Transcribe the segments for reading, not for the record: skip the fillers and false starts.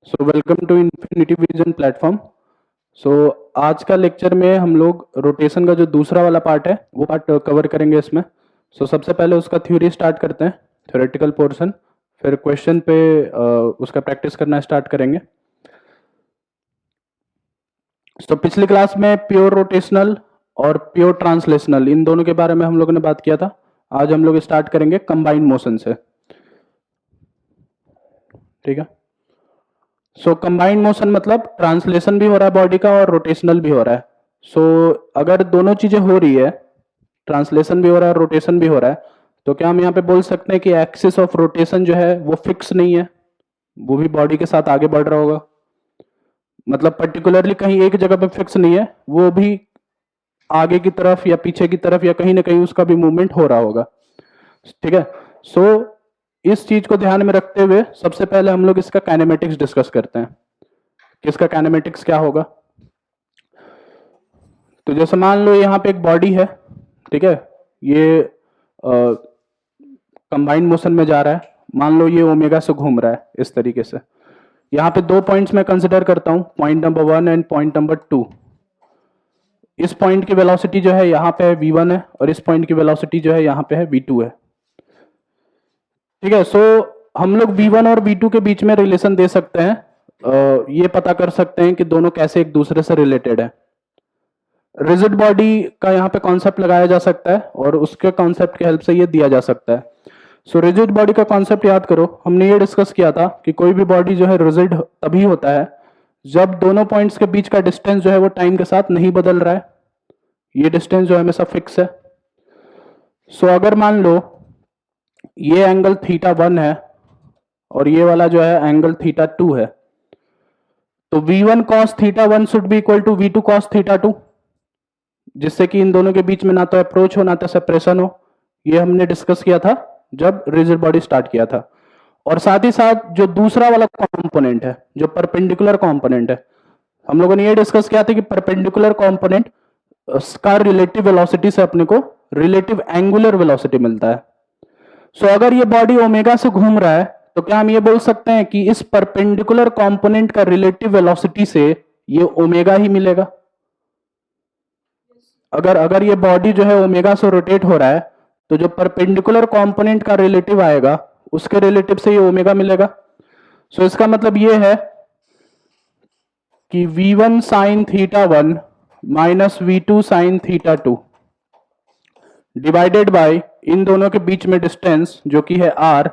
So welcome to infinity vision platform. So आज का lecture में हम लोग रोटेशन का जो दूसरा वाला पार्ट है वो पार्ट कवर करेंगे इसमें। सबसे पहले उसका थ्योरी स्टार्ट करते हैं, थ्योरेटिकल पोर्शन। फिर क्वेश्चन पे उसका प्रैक्टिस करना स्टार्ट करेंगे। पिछली क्लास में प्योर रोटेशनल और प्योर ट्रांसलेशनल इन दोनों के बारे में हम लोगों ने बात किया था। आज हम लोग स्टार्ट करेंगे कंबाइंड मोशन से। ठीक है। कंबाइंड मोशन मतलब ट्रांसलेशन भी हो रहा है बॉडी का और रोटेशनल भी हो रहा है। अगर दोनों चीजें हो रही है, ट्रांसलेशन भी हो रहा है, रोटेशन भी हो रहा है, तो क्या हम यहाँ पे बोल सकते हैं कि एक्सिस ऑफ रोटेशन जो है वो फिक्स नहीं है, वो भी बॉडी के साथ आगे बढ़ रहा होगा। मतलब पर्टिकुलरली कहीं एक जगह पे फिक्स नहीं है, वो भी आगे की तरफ या पीछे की तरफ या कहीं ना कहीं उसका भी मूवमेंट हो रहा होगा। ठीक है। सो इस चीज को ध्यान में रखते हुए सबसे पहले हम लोग इसका काइनेमेटिक्स डिस्कस करते हैं कि इसका काइनेमेटिक्स क्या होगा। तो जैसे मान लो यहाँ पे एक बॉडी है, ठीक है, ये कंबाइंड मोशन में जा रहा है। मान लो ये ओमेगा से घूम रहा है इस तरीके से। यहाँ पे दो पॉइंट्स मैं कंसिडर करता हूं, point number 1 and point number 2। इस पॉइंट की वेलोसिटी जो है यहाँ पे v1 है और इस पॉइंट की वेलोसिटी जो है यहाँ पे है v2 है। ठीक है। हम लोग v1 और v2 के बीच में रिलेशन दे सकते हैं, ये पता कर सकते हैं कि दोनों कैसे एक दूसरे से रिलेटेड है। रिजिड बॉडी का यहाँ पे कॉन्सेप्ट लगाया जा सकता है और उसके कॉन्सेप्ट की हेल्प से ये दिया जा सकता है। रिजिड बॉडी का कॉन्सेप्ट याद करो, हमने ये डिस्कस किया था कि कोई भी बॉडी जो है रिजिड तभी होता है जब दोनों पॉइंट्स के बीच का डिस्टेंस जो है वो टाइम के साथ नहीं बदल रहा है। ये डिस्टेंस जो है हमेशा फिक्स है। अगर मान लो ये एंगल θ1 है और ये वाला जो है एंगल θ2 है, तो v1 cos θ1 should be equal to v2 cos θ2, जिससे कि इन दोनों के बीच में ना तो अप्रोच हो ना तो सेपरेशन हो। ये हमने डिस्कस किया था जब रिजिड बॉडी स्टार्ट किया था। और साथ ही साथ जो दूसरा वाला कंपोनेंट है, जो परपेंडिकुलर कंपोनेंट है, हम लोगों ने ये डिस्कस किया था कि परपेंडिकुलर कंपोनेंट का रिलेटिव वेलोसिटी से अपने को रिलेटिव एंगुलर वेलोसिटी मिलता है। अगर ये बॉडी ओमेगा से घूम रहा है तो क्या हम ये बोल सकते हैं कि इस परपेंडिकुलर कंपोनेंट का रिलेटिव वेलोसिटी से ये ओमेगा ही मिलेगा। अगर ये बॉडी जो है ओमेगा से रोटेट हो रहा है तो जो परपेंडिकुलर कंपोनेंट का रिलेटिव आएगा उसके रिलेटिव से ये ओमेगा मिलेगा। इसका मतलब ये है कि v1 sin θ1 minus v2 sin θ2 divided by इन दोनों के बीच में डिस्टेंस जो कि है r,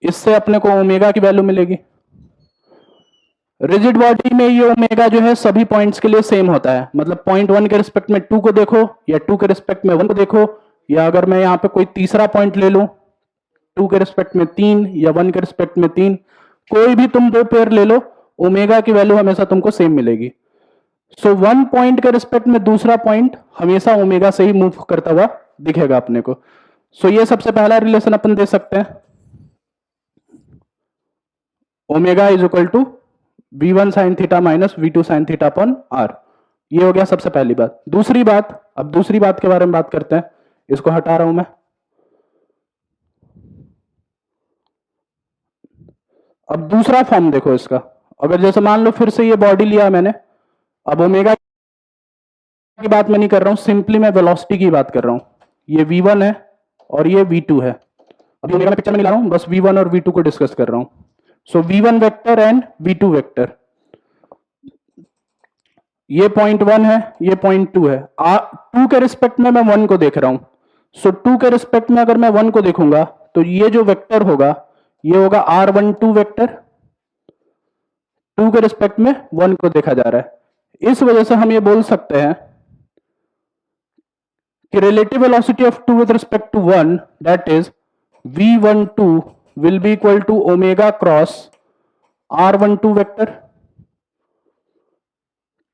इससे अपने को ओमेगा की वैल्यू मिलेगी। रिजिड बॉडी में ये ओमेगा जो है सभी पॉइंट्स के लिए सेम होता है। मतलब पॉइंट 1 के रिस्पेक्ट में 2 को देखो या 2 के रिस्पेक्ट में 1 को देखो, या अगर मैं यहाँ पे कोई तीसरा पॉइंट ले लूं 2 के रिस्पेक्ट में 3 या 1 के रिस्पेक्ट में 3, कोई भी तुम दो पेयर ले लो, ओमेगा की वैल्यू हमेशा तुमको सेम मिलेगी। 1 पॉइंट के रिस्पेक्ट में दूसरा पॉइंट हमेशा ओमेगा से ही मूव करता हुआ दिखेगा अपने को। ये सबसे पहला रिलेशन अपन दे सकते हैं, omega is equal to v1 sin theta minus v2 sin theta upon r। ये हो गया सबसे पहली बात। दूसरी बात, अब दूसरी बात के बारे में बात करते हैं। इसको हटा रहा हूं मैं। अब दूसरा फॉर्म देखो इसका। अगर जैसे मान लो फिर से ये बॉडी लिया मैंने, अब ओमेगा की बात मैं नहीं कर रहा हूं, सिंपली मैं वेलोसिटी की बात कर रहा हूं। ये v1 है और ये v2 है। अभी ओमेगा में पिक्चर में नहीं ला रहा हूं, बस v1 और v2 को डिस्कस कर रहा हूं। v1 vector and v2 vector, ये पॉइंट 1 है, ये पॉइंट 2 है। 2 के रिस्पेक्ट में मैं 1 को देख रहा हूं। 2 के रिस्पेक्ट में अगर मैं 1 को देखूंगा तो ये जो वेक्टर होगा ये होगा r12 वेक्टर। 2 के रिस्पेक्ट में 1 को देखा जा रहा है। इस वजह से हम ये बोल सकते हैं कि relative velocity of 2 with respect to 1 that is v12 will be equal to omega cross r12 vector.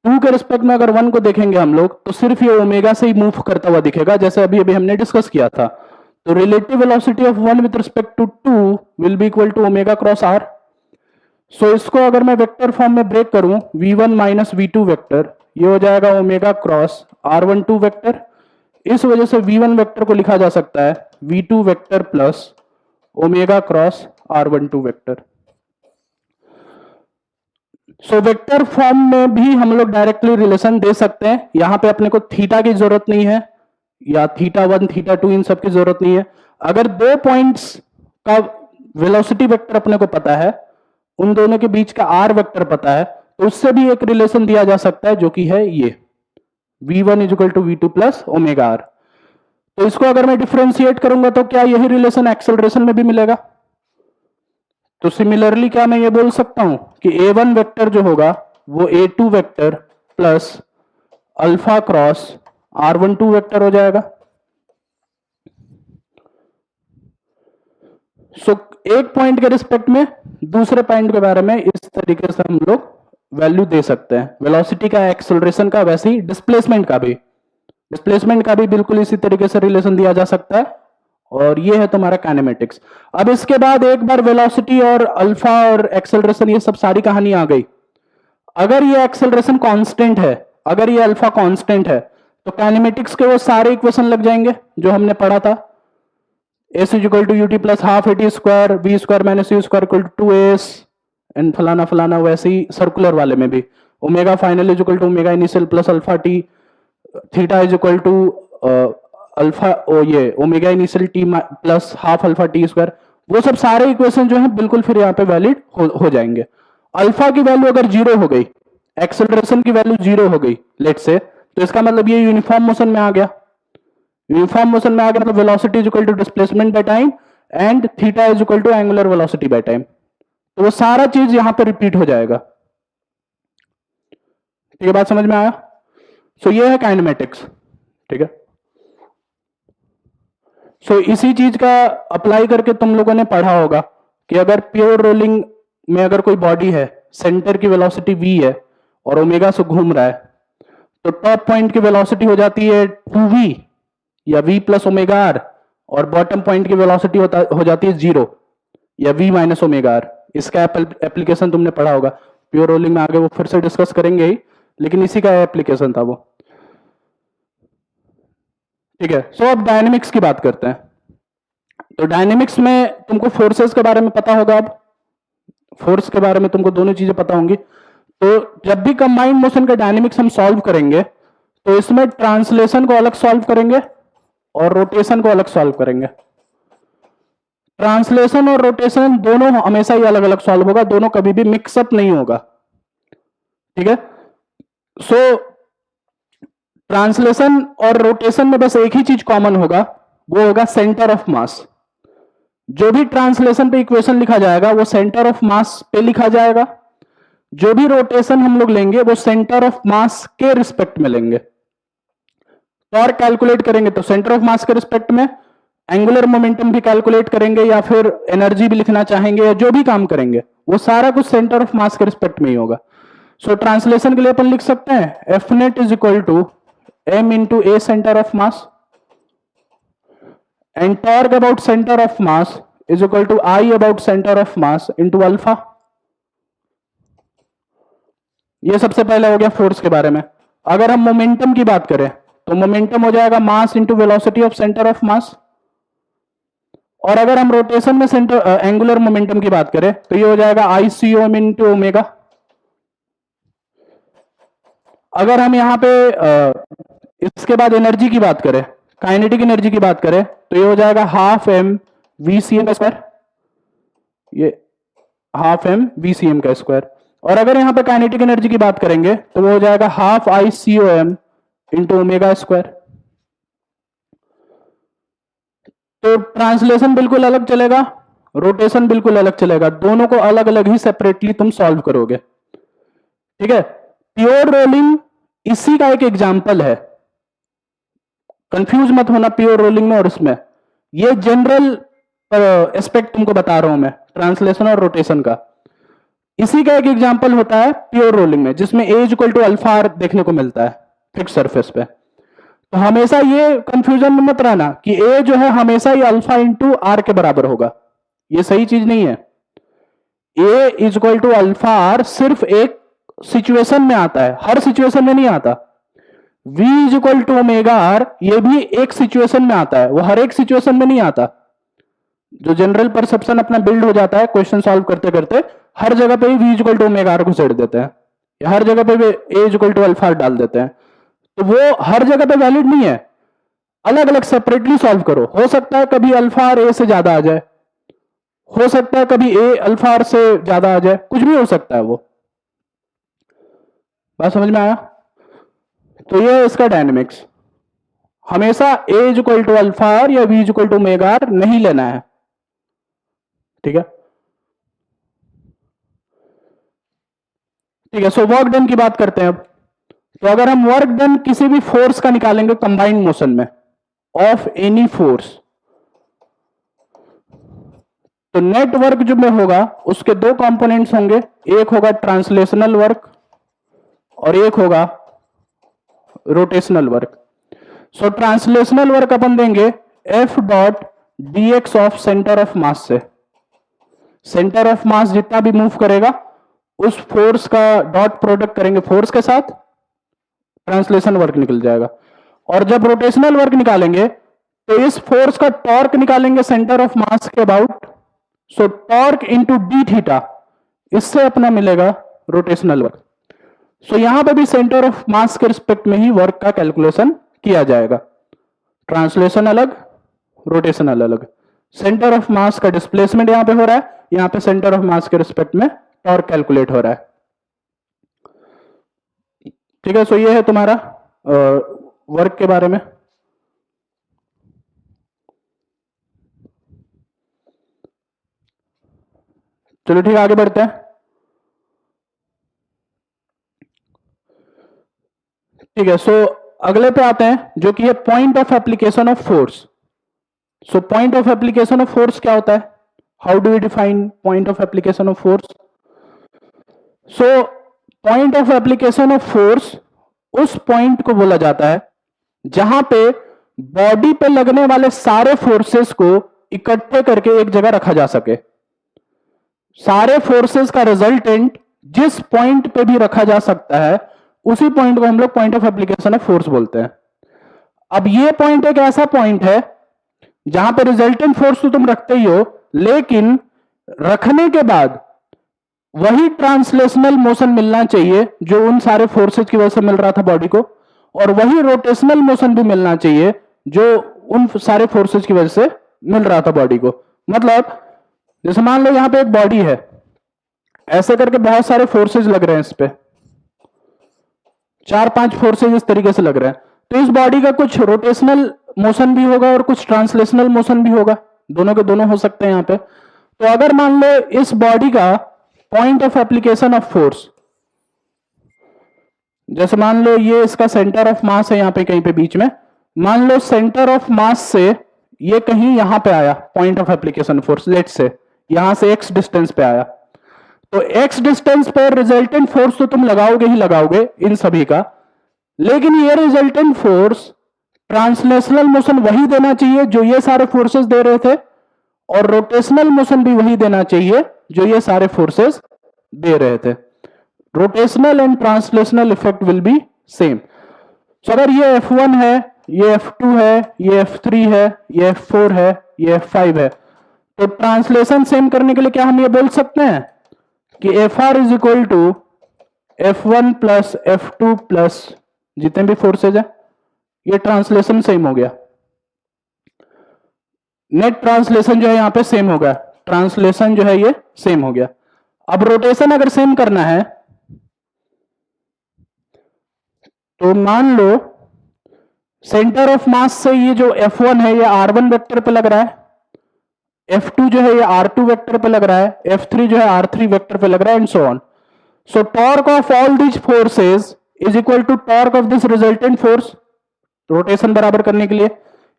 2 के रिस्पेक्ट में अगर 1 को देखेंगे हम लोग तो सिर्फ ये ओमेगा से ही मूव करता हुआ दिखेगा, जैसे अभी अभी हमने डिस्कस किया था। तो relative velocity of 1 with respect to 2 will be equal to omega cross r। इसको अगर मैं वेक्टर फॉर्म में ब्रेक करूं, v1 माइनस v2 वेक्टर, ये हो जाएगा ओमेगा क्रॉस r12 वेक्टर। इस वजह से v1 वेक्टर को लिखा जा सकता है v2 vector plus omega cross r12 vector. So vector form में भी हम लोग डायरेक्टली रिलेशन दे सकते हैं। यहां पे अपने को थीटा की जरूरत नहीं है या थीटा 1 थीटा 2 इन सब की जरूरत नहीं है। अगर दो पॉइंट्स का वेलोसिटी वेक्टर अपने को पता है, उन दोनों के बीच का आर वेक्टर पता है, तो उससे भी एक रिलेशन दिया जा सकता है जो कि है ये v1 equal to v2 plus omega R. तो इसको अगर मैं डिफरेंशिएट करूंगा तो क्या यही रिलेशन एक्सेलरेशन में भी मिलेगा? तो सिमिलरली क्या मैं ये बोल सकता हूं कि a1 वेक्टर जो होगा वो a2 vector plus alpha cross r12 vector हो जाएगा। सो एक पॉइंट के रिस्पेक्ट में दूसरे पॉइंट के बारे में इस तरीके से हम लोग वैल्यू दे सकते हैं, वेलोसिटी का, एक्सेलरेशन का, वैसे ही डिस्प्लेसमेंट का भी बिल्कुल इसी तरीके से रिलेशन दिया जा सकता है। और ये है तुम्हारा काइनेमेटिक्स। अब इसके बाद एक बार वेलोसिटी और अल्फा और एक्सेलरेशन ये सब सारी कहानी आ गई। अगर ये एक्सेलरेशन कांस्टेंट है, अगर ये अल्फा कांस्टेंट है, तो काइनेमेटिक्स के वो सारे इक्वेशन लग जाएंगे जो हमने पढ़ा था। S equal to UT plus half AT square B square minus U square equal to 2s and फलाना फलाना। वैसे ही सर्कुलर वाले में भी omega final equal to omega initial plus alpha T, theta is equal to alpha ये omega initial T plus half alpha T square. वो सब सारे इक्वेशन जो है बिल्कुल फिर यहाँ पे वैलिड हो जाएंगे। अल्फा की वैल्यू अगर 0 हो गई, एक्सेलरेशन की वैल्यू 0 हो गई लेट से, तो इसका मतलब ये यूनिफॉर्म मोशन में आ गया। यूनिफॉर्म मोशन में आ गया मतलब velocity is equal to displacement by time and theta is equal to angular velocity by time. तो वो सारा चीज यहां पे रिपीट हो जाएगा। ठीक है, बात समझ में आया? सो ये है काइनेमेटिक्स। ठीक है, सो इसी चीज का अप्लाई करके तुम लोगों ने पढ़ा होगा कि अगर प्योर रोलिंग में अगर कोई बॉडी है, सेंटर की वेलोसिटी v है और ओमेगा से घूम रहा है, तो टॉप पॉइंट की वेलोसिटी हो जाती है 2v या v प्लस ओमेगा आर, और बॉटम पॉइंट की वेलोसिटी हो जाती है 0 या v माइनस ओमेगा आर। इसका एप्लीकेशन तुमने पढ़ा होगा। प्योर रोलिंग में आगे वो फिर से डिस्कस करेंगे ही, लेकिन इसी का एप्लीकेशन था वो। ठीक है, सो अब डायनेमिक्स की बात करते हैं। तो डायनेमिक्स में तुमको फोर्सेस के बारे में पता होगा। अब फोर्स के बारे में तुमको दोनों चीजें पता होंगी। तो जब भी कंबाइंड मोशन का डायनेमिक्स हम सॉल्व करेंगे तो इसमें ट्रांसलेशन को अलग सॉल्व करेंगे और रोटेशन को अलग सॉल्व करेंगे। ट्रांसलेशन और रोटेशन दोनों हमेशा ही अलग अलग सॉल्व होगा, दोनों कभी भी मिक्सअप नहीं होगा। ठीक है, सो ट्रांसलेशन और रोटेशन में बस एक ही चीज कॉमन होगा, वो होगा सेंटर ऑफ मास। जो भी ट्रांसलेशन पे इक्वेशन लिखा जाएगा वो सेंटर ऑफ मास पे लिखा जाएगा। जो भी रोटेशन हम लोग लेंगे वो सेंटर ऑफ मास के रिस्पेक्ट में लेंगे। टॉर्क कैलकुलेट करेंगे तो सेंटर ऑफ मास के रिस्पेक्ट में, एंगुलर मोमेंटम भी कैलकुलेट करेंगे या फिर एनर्जी भी लिखना चाहेंगे या जो भी काम करेंगे वो सारा कुछ सेंटर ऑफ मास के रिस्पेक्ट में ही होगा। सो ट्रांसलेशन के लिए अपन लिख सकते हैं F net is equal to M into A centre of mass and torque about centre of mass is equal to I about centre of mass into alpha. ये सबसे पहले हो गया फोर्स के बारे में। अगर हम मोमेंटम की बात करें तो मोमेंटम हो जाएगा mass into velocity of centre of मास। और अगर हम रोटेशन में सेंटर एंगुलर मोमेंटम की बात करें तो ये हो जाएगा आई सी ओम इंटू ओमेगा। अगर हम यहां पे इसके बाद एनर्जी की बात करें, काइनेटिक एनर्जी की बात करें, तो ये हो जाएगा half M V C M का स्क्वायर, ये half M V C M का स्क्वायर। और अगर यहां पे काइनेटिक एनर्जी की बात करेंगे तो वो हो जाएगा half I C O M into omega square. तो ट्रांसलेशन बिल्कुल अलग चलेगा, रोटेशन बिल्कुल अलग चलेगा, दोनों को अलग अलग ही सेपरेटली तुम सॉल्व करोगे। ठीक है, प्योर रोलिंग इसी का एक एग्जाम्पल है। कंफ्यूज मत होना प्योर रोलिंग में और इसमें। ये जनरल एस्पेक्ट तुमको बता रहा हूं मैं ट्रांसलेशन और रोटेशन का। इसी का एक एग्जाम्पल होता है प्योर रोलिंग में, जिसमें ए इक्वल टू अल्फा आर देखने को मिलता है फिक्स सरफेस पे। तो हमेशा ये कंफ्यूजन में मत रहना कि ए जो है हमेशा ही अल्फा इंटू आर के बराबर होगा, ये सही चीज नहीं है। A is equal to alpha R सिर्फ एक सिचुएशन में आता है, हर सिचुएशन में नहीं आता। V is equal to omega R ये भी एक सिचुएशन में आता है, वो हर एक सिचुएशन में नहीं आता। जो जनरल परसेप्शन अपना बिल्ड हो जाता है क्वेश्चन सॉल्व करते करते, हर जगह पे v equal to omega R घुसेड़ देते हैं, या हर जगह पे a इक्वल टू अल्फा डाल देते हैं, तो वो हर जगह पे वैलिड नहीं है। अलग अलग सेपरेटली सॉल्व करो। हो सकता है कभी अल्फा आर ए से ज्यादा आ जाए, हो सकता है कभी ए अल्फा आर से ज्यादा आ जाए, कुछ भी हो सकता है। वो बात समझ में आया? तो ये इसका डायनेमिक्स। हमेशा a equal to alpha R या v equal to omega R नहीं लेना है, ठीक है? ठीक है, सो वर्क डन की बात करते हैं अब। तो अगर हम वर्क डन किसी भी फोर्स का निकालेंगे कंबाइंड मोशन में, ऑफ एनी फोर्स, तो नेट वर्क जो में होगा उसके दो कंपोनेंट्स होंगे, एक होगा ट्रांसलेशनल वर्क और एक होगा rotational work. So translational work अपन देंगे F dot D X of centre of mass से। सेंटर ऑफ मास जितना भी मूव करेगा उस फोर्स का डॉट प्रोडक्ट करेंगे फोर्स के साथ, ट्रांसलेशन वर्क निकल जाएगा। और जब रोटेशनल वर्क निकालेंगे तो इस फोर्स का टॉर्क निकालेंगे सेंटर ऑफ मास के about, so torque into D theta, इससे अपना मिलेगा रोटेशनल वर्क। सो यहां पर भी सेंटर ऑफ मास के रिस्पेक्ट में ही वर्क का कैलकुलेशन किया जाएगा। ट्रांसलेशन अलग, रोटेशनल अलग। सेंटर ऑफ मास का डिस्प्लेसमेंट यहां पे हो रहा है, यहां पे सेंटर ऑफ मास के रिस्पेक्ट में टॉर्क कैलकुलेट हो रहा है। ठीक है, सो ये है तुम्हारा वर्क के बारे में। चलो ठीक है, आगे बढ़ते हैं। ठीक है, सो अगले पे आते हैं जो कि है point of application of force. So point of application of force क्या होता है? How do we define point of application of force? So point of application of force उस पॉइंट को बोला जाता है जहां पे बॉडी पे लगने वाले सारे फोर्सेस को इकट्ठे करके एक जगह रखा जा सके। सारे फोर्सेस का रिजल्टेंट जिस पॉइंट पे भी रखा जा सकता है उसी पॉइंट को हम लोग point of application of force बोलते हैं। अब ये पॉइंट एक ऐसा पॉइंट है जहां पे रिजल्टेंट फोर्स तो तुम रखते ही हो, लेकिन रखने के बाद वही ट्रांसलेशनल मोशन मिलना चाहिए जो उन सारे फोर्सेज की वजह से मिल रहा था बॉडी को, और वही रोटेशनल मोशन भी मिलना चाहिए जो उन सारे फोर्सेज की वजह से मिल रहा था बॉडी को। मतलब जैसे मान लो यहां पे एक बॉडी है, ऐसे करके बहुत सारे फोर्सेज लग रहे हैं इस पे, 4-5 फोर्सेज इस तरीके से लग रहे हैं, तो इस बॉडी का कुछ रोटेशनल मोशन भी होगा और कुछ ट्रांसलेशनल मोशन भी होगा, दोनों के दोनों हो सकते हैं यहां पे। तो अगर मान लो इस बॉडी का point of application of force, जैसे मान लो ये इसका सेंटर ऑफ मास है यहां पे कहीं पे बीच में, मान लो सेंटर ऑफ मास से ये कहीं यहां पे आया point of application force, let's say यहां से x डिस्टेंस पे आया, तो x डिस्टेंस पर रिजल्टेंट फोर्स तो तुम लगाओगे ही लगाओगे इन सभी का, लेकिन ये रिजल्टेंट फोर्स ट्रांसलेशनल मोशन वही देना चाहिए जो ये सारे फोर्सेस दे रहे थे, और रोटेशनल मोशन भी वही देना चाहिए जो ये सारे फोर्सेस दे रहे थे। Rotational and translational effect will be same. So अगर ये F1 है, ये F2 है, ये F3 है, ये F4 है, ये F5 है, तो ट्रांसलेशन सेम करने के लिए क्या हम ये बोल सकते हैं कि Fr is equal to F1 plus F2 plus जितने भी फोर्सेज है, ये ट्रांसलेशन सेम हो गया। नेट ट्रांसलेशन जो है यहां पे सेम हो गया, ट्रांसलेशन जो है ये सेम हो गया। अब रोटेशन अगर सेम करना है तो मान लो सेंटर ऑफ मास से ये जो F1 है ये R1 वेक्टर पे लग रहा है, F2 जो है ये R2 वेक्टर पे लग रहा है, F3 जो है R3 वेक्टर पे लग रहा है, and so on. So torque of all these forces is equal to torque of this resultant force, rotation बराबर करने के लिए।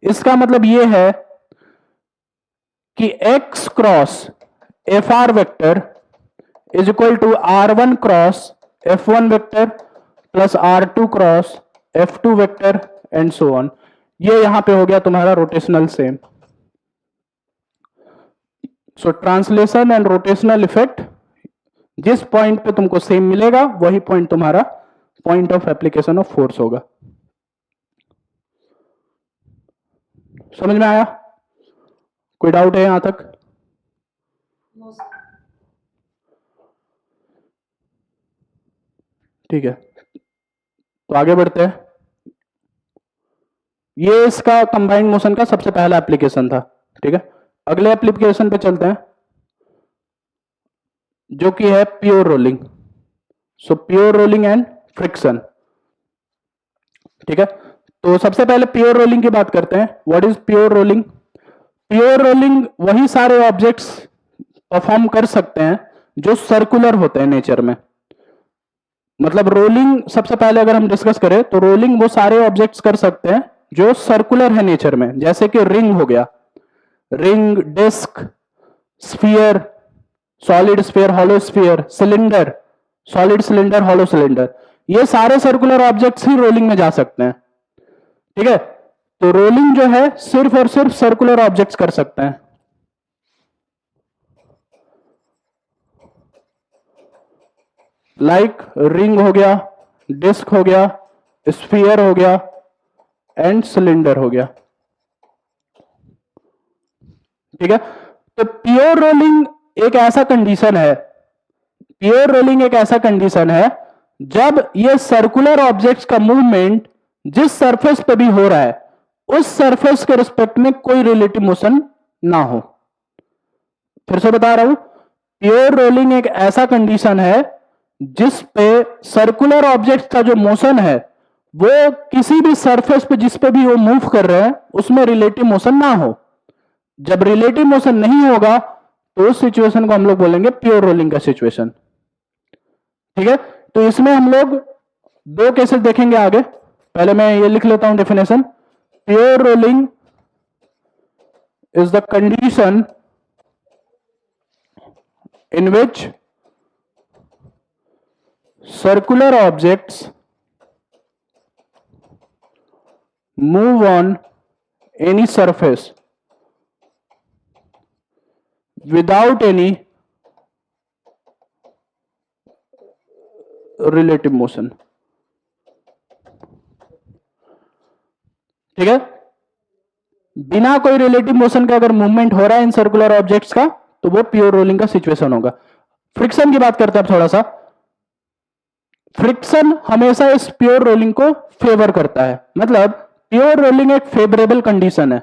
इसका मतलब ये है कि x cross Fr vector is equal to R1 cross F1 vector plus R2 cross F2 vector and so on. ये यहां पे हो गया तुम्हारा rotational same. So translation and rotational effect जिस पॉइंट पे तुमको सेम मिलेगा वही पॉइंट तुम्हारा point of application of force होगा। समझ में आया? कोई डाउट है यहां तक? ठीक है, तो आगे बढ़ते हैं। ये इसका कंबाइंड मोशन का सबसे पहला एप्लीकेशन था। ठीक है, अगले एप्लीकेशन पे चलते हैं जो कि है pure rolling. So pure rolling and friction. ठीक है, तो सबसे पहले प्योर रोलिंग की बात करते हैं। What is pure rolling? Pure rolling वही सारे ऑब्जेक्ट्स परफॉर्म कर सकते हैं जो सर्कुलर होते हैं नेचर में। मतलब रोलिंग सबसे पहले अगर हम डिस्कस करें तो रोलिंग वो सारे ऑब्जेक्ट्स कर सकते हैं जो सर्कुलर है नेचर में, जैसे कि रिंग हो गया, ring, disc, sphere, solid sphere, hollow sphere, cylinder, solid cylinder, hollow cylinder, ये सारे सर्कुलर ऑब्जेक्ट्स ही रोलिंग में जा सकते हैं। ठीक है, तो रोलिंग जो है सिर्फ और सिर्फ सर्कुलर ऑब्जेक्ट्स कर सकते हैं। लाइक रिंग हो गया, डिस्क हो गया, स्फीयर हो गया एंड सिलेंडर हो गया। ठीक है, तो प्योर रोलिंग एक ऐसा कंडीशन है, प्योर रोलिंग एक ऐसा कंडीशन है जब ये सर्कुलर ऑब्जेक्ट्स का मूवमेंट जिस सरफेस पे भी हो रहा है उस सरफेस के रिस्पेक्ट में कोई रिलेटिव मोशन ना हो। फिर से बता रहा हूं, प्योर रोलिंग एक ऐसा कंडीशन है जिस पे सर्कुलर ऑब्जेक्ट्स का जो मोशन है वो किसी भी सरफेस पे जिस पे भी वो मूव कर रहे हैं उसमें रिलेटिव मोशन ना हो। जब रिलेटिव मोशन नहीं होगा तो उस सिचुएशन को हम लोग बोलेंगे प्योर रोलिंग का सिचुएशन। ठीक है, तो इसमें हम लोग दो केसेस देखेंगे आगे। पहले मैं ये लिख लेता हूं definition. Pure rolling is the condition in which circular objects move on any surface without any relative motion। ठीक है, बिना कोई रिलेटिव मोशन का अगर मूवमेंट हो रहा है इन सर्कुलर ऑब्जेक्ट्स का तो वो प्योर रोलिंग का सिचुएशन होगा। फ्रिक्शन की बात करते हैं अब थोड़ा सा। फ्रिक्शन हमेशा इस प्योर रोलिंग को फेवर करता है, मतलब प्योर रोलिंग एक फेवरेबल कंडीशन है।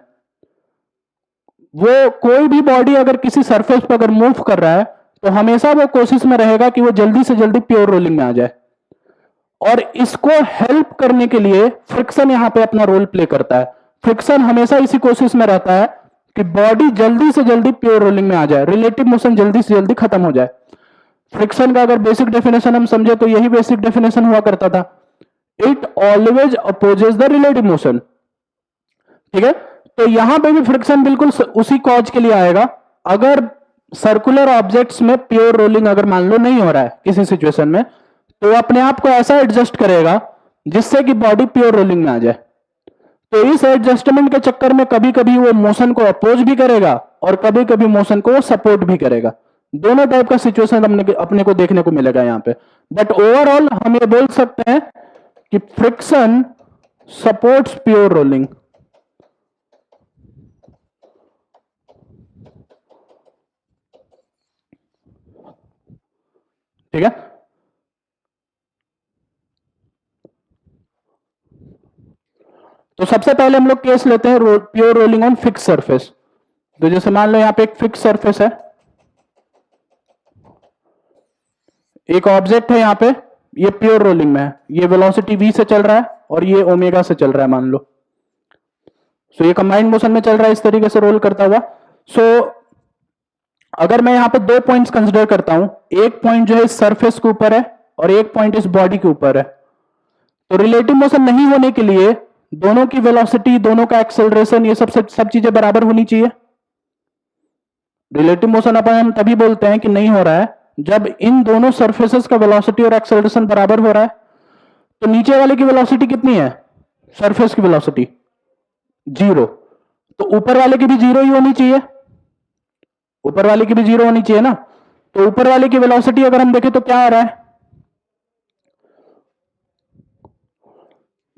वो कोई भी बॉडी अगर किसी सरफेस पर अगर मूव कर रहा है तो हमेशा वो कोशिश में रहेगा कि वो जल्दी से जल्दी प्योर रोलिंग में आ जाए, और इसको हेल्प करने के लिए फ्रिक्शन यहां पे अपना रोल प्ले करता है। फ्रिक्शन हमेशा इसी कोशिश में रहता है कि बॉडी जल्दी से जल्दी प्योर रोलिंग में आ जाए, रिलेटिव मोशन जल्दी से जल्दी खत्म हो जाए। फ्रिक्शन का अगर बेसिक डेफिनेशन हम समझे तो यही बेसिक डेफिनेशन हुआ करता था, it always opposes the relative motion. ठीक है, तो यहां पे भी फ्रिक्शन बिल्कुल उसी कॉज के लिए आएगा। अगर सर्कुलर ऑब्जेक्ट्स में प्योर रोलिंग अगर मान लो नहीं हो रहा है किसी सिचुएशन में तो अपने आप को ऐसा एडजस्ट करेगा जिससे कि बॉडी प्योर रोलिंग में आ जाए। तो इस एडजस्टमेंट के चक्कर में कभी कभी वो मोशन को अपोज भी करेगा और कभी कभी मोशन को सपोर्ट भी करेगा। दोनों टाइप का सिचुएशन अपने को देखने को मिलेगा यहां पे। बट ओवरऑल हम ये बोल सकते हैं कि फ्रिक्शन सपोर्ट्स प्योर रोलिंग। ठीक है, तो सबसे पहले हम लोग केस लेते हैं pure rolling on fix surface. तो जैसे मान लो यहां पे एक फिक्स सरफेस है, एक ऑब्जेक्ट है यहां पे, ये प्योर रोलिंग में है, ये वेलोसिटी v से चल रहा है और ये ओमेगा से चल रहा है मान लो। सो ये कंबाइंड मोशन में चल रहा है इस तरीके से रोल करता हुआ। सो अगर मैं यहां पे दो पॉइंट्स कंसिडर करता हूं, एक पॉइंट जो है इस सरफेस के ऊपर है और एक पॉइंट इस बॉडी के ऊपर है, तो रिलेटिव मोशन नहीं होने के लिए दोनों की वेलोसिटी, दोनों का एक्सेलरेशन, ये सब चीजें बराबर होनी चाहिए। रिलेटिव मोशन अपन हम तभी बोलते हैं कि नहीं हो रहा है जब इन दोनों सरफेसेस का वेलोसिटी और एक्सेलरेशन बराबर हो रहा है। तो नीचे वाले की वेलोसिटी कितनी है, सरफेस की वेलोसिटी 0, तो ऊपर वाले की भी 0 ही होनी चाहिए, ऊपर वाले की भी 0 होनी चाहिए ना। तो ऊपर वाले की वेलोसिटी अगर हम देखें तो क्या आ रहा है,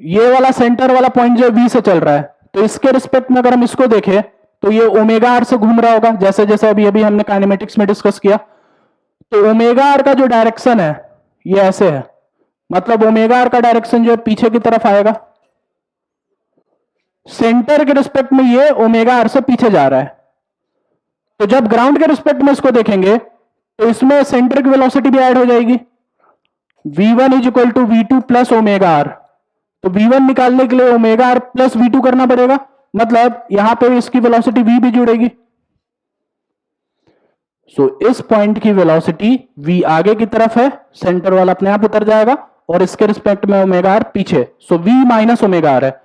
ये वाला सेंटर वाला पॉइंट जो v से चल रहा है, तो इसके रिस्पेक्ट में अगर हम इसको देखें तो ये ओमेगा आर से घूम रहा होगा, जैसे जैसे अभी अभी हमने काइनेमेटिक्स में डिस्कस किया। तो ओमेगा आर का जो डायरेक्शन है ये ऐसे है, मतलब ओमेगा आर का डायरेक्शन जो है पीछे की तरफ आएगा। सेंटर के रिस्पेक्ट में ये ओमेगा आर से पीछे जा रहा है, तो जब ग्राउंड के रिस्पेक्ट में इसको देखेंगे तो इसमें सेंटर की वेलोसिटी भी ऐड हो जाएगी। v1 is equal to v2 plus omega R, तो v1 निकालने के लिए ओमेगा आर प्लस v2 करना पड़ेगा, मतलब यहां पे इसकी वेलोसिटी v भी जुड़ेगी। सो इस पॉइंट की वेलोसिटी v आगे की तरफ है, सेंटर वाला अपने आप उतर जाएगा, और इसके रिस्पेक्ट में ओमेगा आर पीछे, सो v माइनस ओमेगा आर है।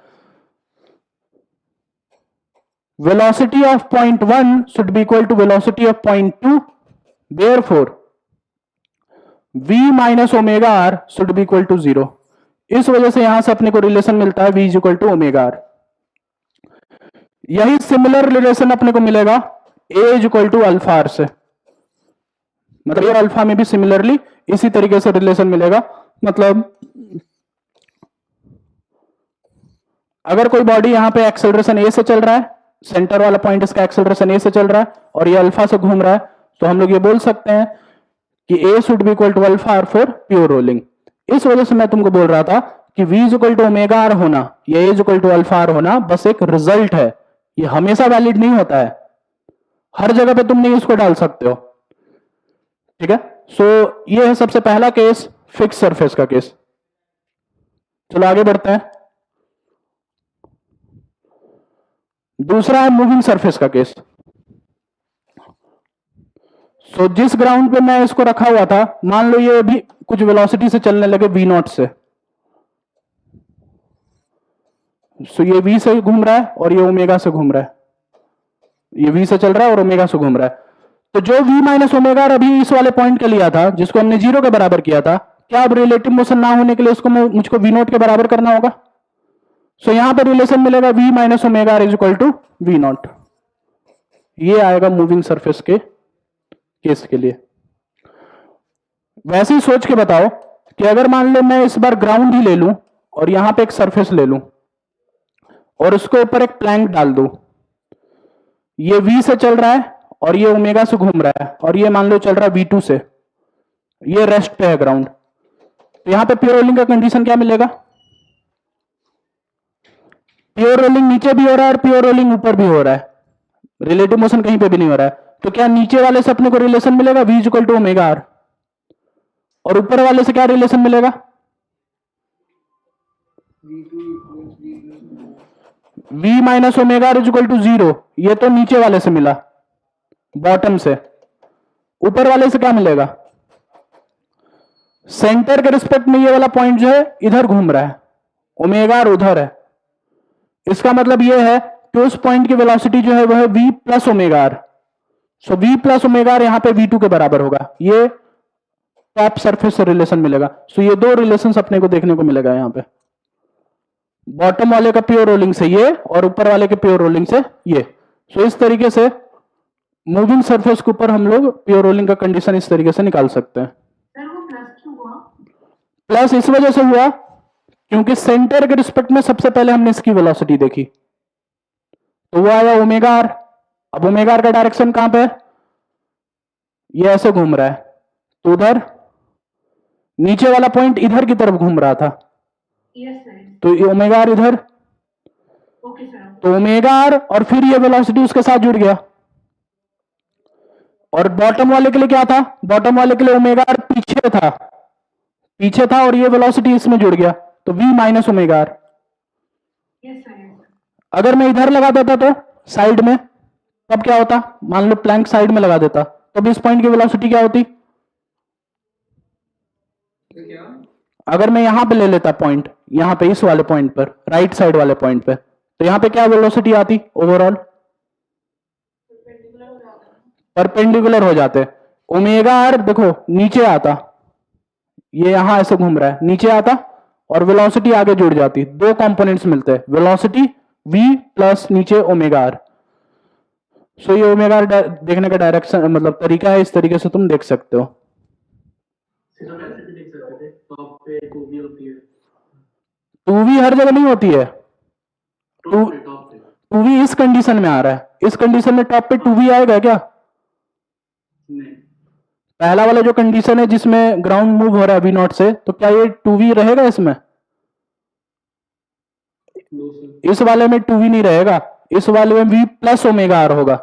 velocity of point 1 should be equal to velocity of point 2, therefore v minus omega r should be equal to 0। इस वजह से यहां से अपने को रिलेशन मिलता है v is equal to omega r। यही सिमिलर रिलेशन अपने को मिलेगा a is equal to alpha r से, मतलब ये अल्फा में भी सिमिलरली इसी तरीके से रिलेशन मिलेगा। मतलब अगर कोई बॉडी यहां पे एक्सेलरेशन a से चल रहा है, सेंटर वाला पॉइंट इसका एक्सेलरेशन a से चल रहा है और ये अल्फा से घूम रहा है, तो हम लोग ये बोल सकते हैं कि a should be equal to alpha R for pure rolling. इस वजह से मैं तुमको बोल रहा था कि v is equal to omega R होना, ये a is equal to alpha R होना बस एक रिजल्ट है, ये हमेशा वैलिड नहीं होता है, हर जगह पे तुम नहीं इसको डाल सकते हो। ठीक है, सो ये है सबसे पहला केस, फिक्स सरफेस का केस। चलो आगे बढ़ते हैं। दूसरा है मूविंग सरफेस का केस। सो जिस ग्राउंड पे मैं इसको रखा हुआ था, मान लो ये अभी कुछ वेलोसिटी से चलने लगे v नॉट से, सो ये v से घूम रहा है और ये ओमेगा से घूम रहा है, ये v से चल रहा है और ओमेगा से घूम रहा है। तो जो v माइनस ओमेगा अभी इस वाले पॉइंट का लिया था जिसको हमने 0 के बराबर किया था, क्या अब रिलेटिव मोशन ना होने के लिए इसको मुझको v नॉट के बराबर करना होगा। सो यहां पर रिलेशन मिलेगा v minus omega is equal to v naught. ये आएगा मूविंग सरफेस के केस के लिए। वैसे ही सोच के बताओ कि अगर मान लो मैं इस बार ग्राउंड ही ले लूं और यहां पे एक सरफेस ले लूं और उसके ऊपर एक प्लैंक डाल दूं, ये v से चल रहा है और ये ओमेगा से घूम रहा है और ये मान लो चल रहा है v2 से, ये रेस्ट पे है ग्राउंड, तो यहां पे प्योर रोलिंग का कंडीशन क्या मिलेगा। प्योर रोलिंग नीचे भी हो रहा है और प्योर रोलिंग ऊपर भी हो रहा है, रिलेटिव मोशन कहीं पे भी नहीं हो रहा है, तो क्या नीचे वाले से अपने को रिलेशन मिलेगा v is equal to omega R, और ऊपर वाले से क्या रिलेशन मिलेगा v minus omega R is equal to 0। ये तो नीचे वाले से मिला, बॉटम से। ऊपर वाले से क्या मिलेगा, सेंटर के रिस्पेक्ट में ये वाला पॉइंट जो है इधर घूम रहा है, ओमेगा आर उधर है, इसका मतलब ये है कि उस पॉइंट की वेलोसिटी जो है वह है v plus omega R. So v plus omega R यहां पे v2 के बराबर होगा, ये टॉप सरफेस से रिलेशन मिलेगा। सो ये दो रिलेशंस अपने को देखने को मिलेगा यहां पे, बॉटम वाले का प्योर रोलिंग से ये और ऊपर वाले के प्योर रोलिंग से ये। सो इस तरीके से मूविंग सरफेस के ऊपर हम लोग प्योर रोलिंग का कंडीशन इस तरीके से निकाल सकते हैं। प्लस इस वजह से हुआ क्योंकि सेंटर के रिस्पेक्ट में सबसे पहले हमने इसकी वेलोसिटी देखी, तो वो आया ओमेगा आर। अब ओमेगा आर का डायरेक्शन कहां पे है, ये ऐसे घूम रहा है, तो उधर नीचे वाला पॉइंट इधर की तरफ घूम रहा था, तो ये ओमेगा आर इधर, तो ओमेगा आर और फिर ये वेलोसिटी उसके साथ जुड़ गया। और बॉटम वाले के लिए क्या था, बॉटम वाले के लिए ओमेगा आर पीछे था और ये वेलोसिटी इसमें जुड़ गया, तो v माइनस ओमेगा आर। अगर मैं इधर लगा देता तो साइड में, तब क्या होता, मान लो प्लैंक साइड में लगा देता, तब इस पॉइंट की वेलोसिटी क्या होती, अगर मैं यहां पे ले लेता पॉइंट, यहां पे इस वाले पॉइंट पर, राइट साइड वाले पॉइंट पे, तो यहां पे क्या वेलोसिटी आती ओवरऑल, परपेंडिकुलर हो जाते। ओमेगा आर देखो नीचे आता, ये यहां ऐसे घूम रहा है, नीचे आता और वेलोसिटी आगे जुड़ जाती, दो कंपोनेंट्स मिलते हैं, वेलोसिटी v प्लस नीचे ओमेगा आर। सो ये ओमेगा आर देखने का डायरेक्शन मतलब तरीका है, इस तरीके से तुम देख सकते हो। टू वी हर जगह नहीं होती है, टू वी इस कंडीशन में आ रहा है, इस कंडीशन में टॉप पे टू वी आएगा क्या, पहला वाला जो कंडीशन है जिसमें ग्राउंड मूव हो रहा है वी नॉट से, तो क्या ये 2v रहेगा इसमें? इस वाले में 2v नहीं रहेगा, इस वाले में v प्लस ओमेगा आर होगा,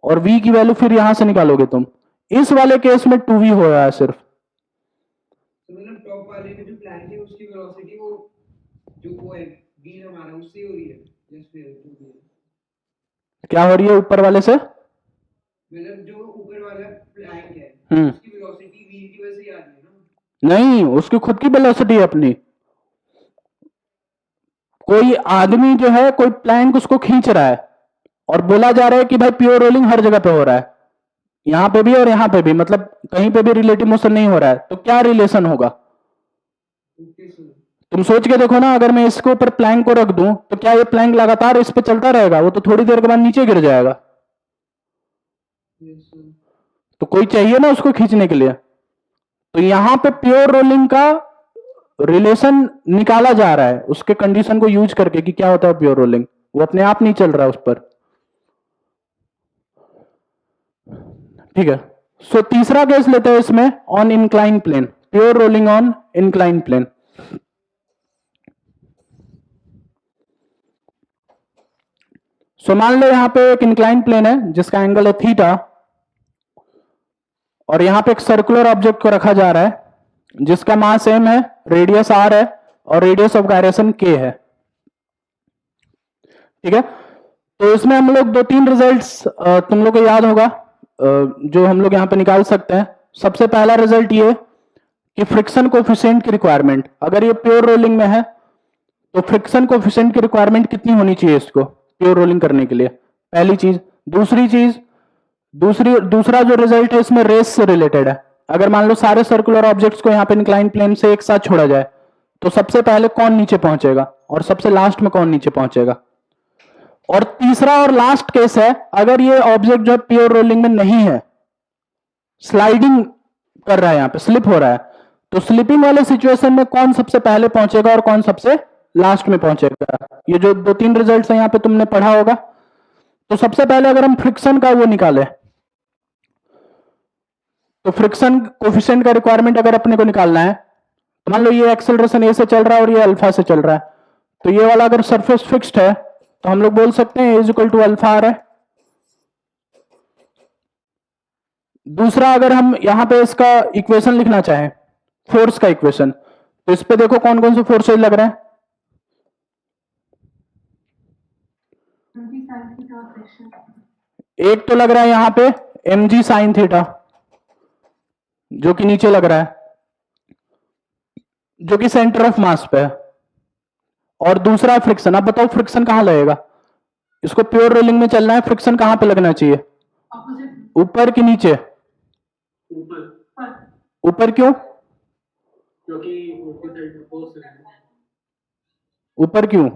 और v की वैल्यू फिर यहां से निकालोगे तुम। इस वाले केस में 2v हो रहा है सिर्फ। मतलब टॉप वाले में जो प्लैंक है उसकी वेलोसिटी वो जो वो है v हमारा उससे हो रही है, जस्ट क्या हो रही है ऊपर वाले से? मतलब जो ऊपर वाला प्लैंक है उसकी वेलोसिटी v की वजह से आ रही है ना? नहीं, उसकी खुद की वेलोसिटी है अपनी। कोई आदमी जो है, कोई प्लैंक उसको खींच रहा है और बोला जा रहा है कि भाई प्योर रोलिंग हर जगह पे हो रहा है, यहां पे भी और यहां पे भी, मतलब कहीं पे भी रिलेटिव मोशन नहीं हो रहा है, तो क्या रिलेशन होगा? तुम सोच के देखो ना, अगर मैं इसके ऊपर प्लैंक को रख दूं तो क्या ये प्लैंक लगातार इस पे चलता रहेगा? वो तो थोड़ी देर के बाद नीचे गिर जाएगा। तो कोई चाहिए ना उसको खींचने के लिए। तो यहां पे प्योर रोलिंग का रिलेशन निकाला जा रहा है उसके कंडीशन को यूज करके कि क्या होता है प्योर रोलिंग, वो अपने आप नहीं चल रहा उस पर। ठीक है, सो तीसरा केस लेते हैं इसमें, on incline plane, pure rolling on incline plane. So मान लो यहां पे एक इंक्लाइन प्लेन है जिसका एंगल है थीटा, और यहां पे एक सर्कुलर ऑब्जेक्ट को रखा जा रहा है जिसका मास m है, रेडियस r है, और रेडियस ऑफ गायरेशन k है। ठीक है, तो इसमें हम लोग 2-3 रिजल्ट्स तुम लोग को याद होगा जो हम लोग यहां पे निकाल सकते हैं। सबसे पहला रिजल्ट ये कि फ्रिक्शन कोफिशिएंट की रिक्वायरमेंट, अगर ये प्योर रोलिंग में है तो फ्रिक्शन कोफिशिएंट की रिक्वायरमेंट कितनी होनी चाहिए इसको प्योर रोलिंग करने के लिए, पहली चीज। दूसरी चीज, दूसरा जो रिजल्ट है इसमें रेस से रिलेटेड है। अगर मान लो सारे सर्कुलर ऑब्जेक्ट्स को यहाँ पे इंक्लाइन प्लेन से एक साथ छोड़ा जाए तो सबसे पहले कौन नीचे पहुंचेगा और सबसे लास्ट में कौन नीचे पहुंचेगा। और तीसरा और लास्ट केस है, अगर ये ऑब्जेक्ट जो प्योर रोलिंग में नहीं है, स्लाइडिंग कर रहा है, यहां पे स्लिप हो रहा है, तो स्लिपिंग वाले सिचुएशन में कौन सबसे पहले पहुंचेगा और कौन सबसे लास्ट में पहुंचेगा। ये जो 2-3 रिजल्ट्स हैं यहां पे तुमने पढ़ा होगा। तो सबसे पहले अगर हम फ्रिक्शन का वो निकाले तो फ्रिक्शन कोफिशिएंट का रिक्वायरमेंट अगर अपने को निकालना है, तो मान लो ये एक्सेलरेशन ए से चल रहा है और ये अल्फा से चल रहा है, तो ये वाला अगर सरफेस फिक्स्ड है तो हम लोग बोल सकते हैं is equal to alpha R है। दूसरा, अगर हम यहां पे इसका इक्वेशन लिखना चाहें, फोर्स का इक्वेशन, तो इस पे देखो कौन कौन से फोर्सेज लग रहे हैं। एक तो लग रहा है यहां पे mg साइन थीटा जो कि नीचे लग रहा है, जो कि सेंटर ऑफ मास पे है, और दूसरा है फ्रिक्शन। अब बताओ फ्रिक्शन कहां लगेगा, इसको प्योर रोलिंग में चलना है, फ्रिक्शन कहां पे लगना चाहिए, ऊपर कि नीचे? ऊपर क्यों? क्योंकि ऊपर क्यों?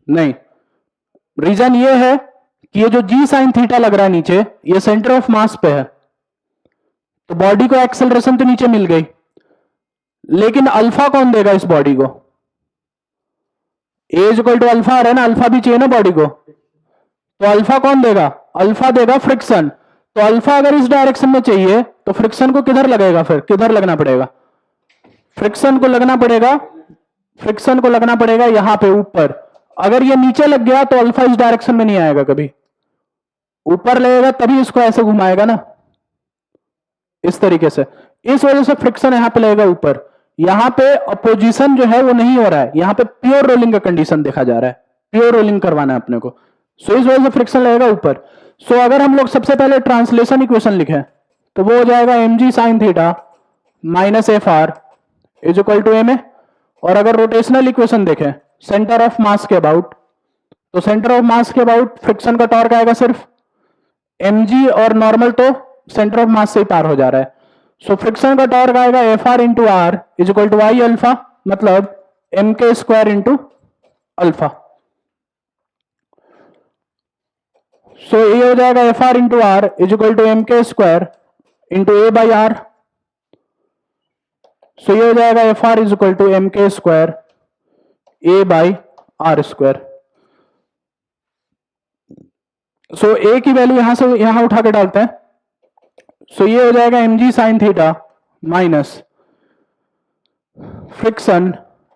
नहीं, रीजन ये है कि ये जो जी साइन थीटा लग रहा है नीचे, ये सेंटर ऑफ मास पे है, तो बॉडी को एक्सेलरेशन तो नीचे मिल गई, लेकिन अल्फा कौन देगा इस बॉडी को? ए इज इक्वल टू अल्फा है ना, अल्फा भी चाहिए ना बॉडी को, तो अल्फा कौन देगा? अल्फा देगा फ्रिक्शन। तो अल्फा अगर इस डायरेक्शन में चाहिए तो फ्रिक्शन को किधर लगेगा, फिर किधर लगना पड़ेगा? फ्रिक्शन को लगना पड़ेगा, फ्रिक्शन को लगना पड़ेगा यहां पे ऊपर। अगर ये नीचे लग गया तो अल्फा इस डायरेक्शन में नहीं आएगा, कभी ऊपर लगेगा तभी इसको ऐसे घुमाएगा ना, इस तरीके से। इस वजह से फ्रिक्शन यहां पे लगेगा ऊपर। यहां पे अपोजिशन जो है वो नहीं हो रहा है, यहां पे प्योर रोलिंग का कंडीशन देखा जा रहा है, प्योर रोलिंग करवाना है अपने को, सो इस वजह से फ्रिक्शन लगेगा ऊपर। सो अगर हम लोग सबसे पहले ट्रांसलेशन इक्वेशन लिखें तो वो हो जाएगा mg sine theta minus F R is equal to M A. और अगर रोटेशनल इक्वेशन देखें सेंटर ऑफ मास के अबाउट, तो सेंटर ऑफ मास के अबाउट फ्रिक्शन का टॉर्क आएगा सिर्फ mg, और नॉर्मल तो सेंटर ऑफ मास से ही पार हो जा रहा है, सो फ्रिक्शन का टॉर्क आएगा F R into are is equal to I alpha, मतलब M K square into alpha. So ये हो जाएगा F R into are is equal to M K square into A by R. So ये हो जाएगा F are is equal to M K square A by are square. So ए की value यहां से यहां उठा के डालते हैं, सो ये हो जाएगा mg sin theta minus friction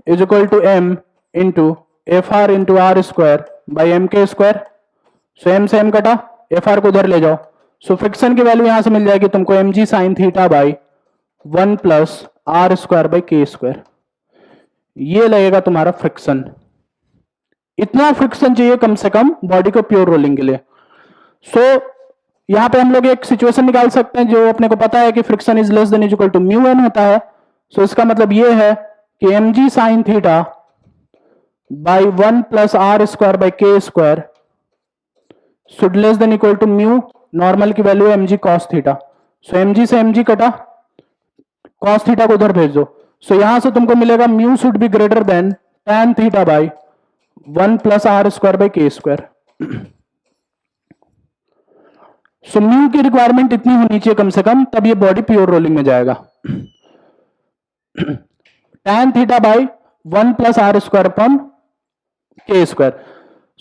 is equal to m into F R into are square by M K square. So M से एम कटा, एफ आर को उधर ले जाओ, सो फ्रिक्शन की वैल्यू यहां से मिल जाएगी तुमको mg sin theta by 1 plus are square by के स्क्वायर। ये लगेगा तुम्हारा फ्रिक्शन। इतना फ्रिक्शन चाहिए कम से कम बॉडी को प्योर रोलिंग के लिए। सो यहां पे हम लोग एक सिचुएशन निकाल सकते हैं जो अपने को पता है कि friction is less than is equal to mu N होता है। सो इसका मतलब ये है कि mg sin theta by 1 plus are square by के square should less than equal to mu normal की value mg cos theta. So mg से mg कटा, cos थीटा को उधर भेज दो, सो यहां से तुमको मिलेगा mu should be greater than tan theta by 1 plus are square by के स्क्वायर। सो म्यू की रिक्वायरमेंट इतनी होनी चाहिए कम से कम, तब ये बॉडी प्योर रोलिंग में जाएगा। tan theta by 1 plus are square upon K square.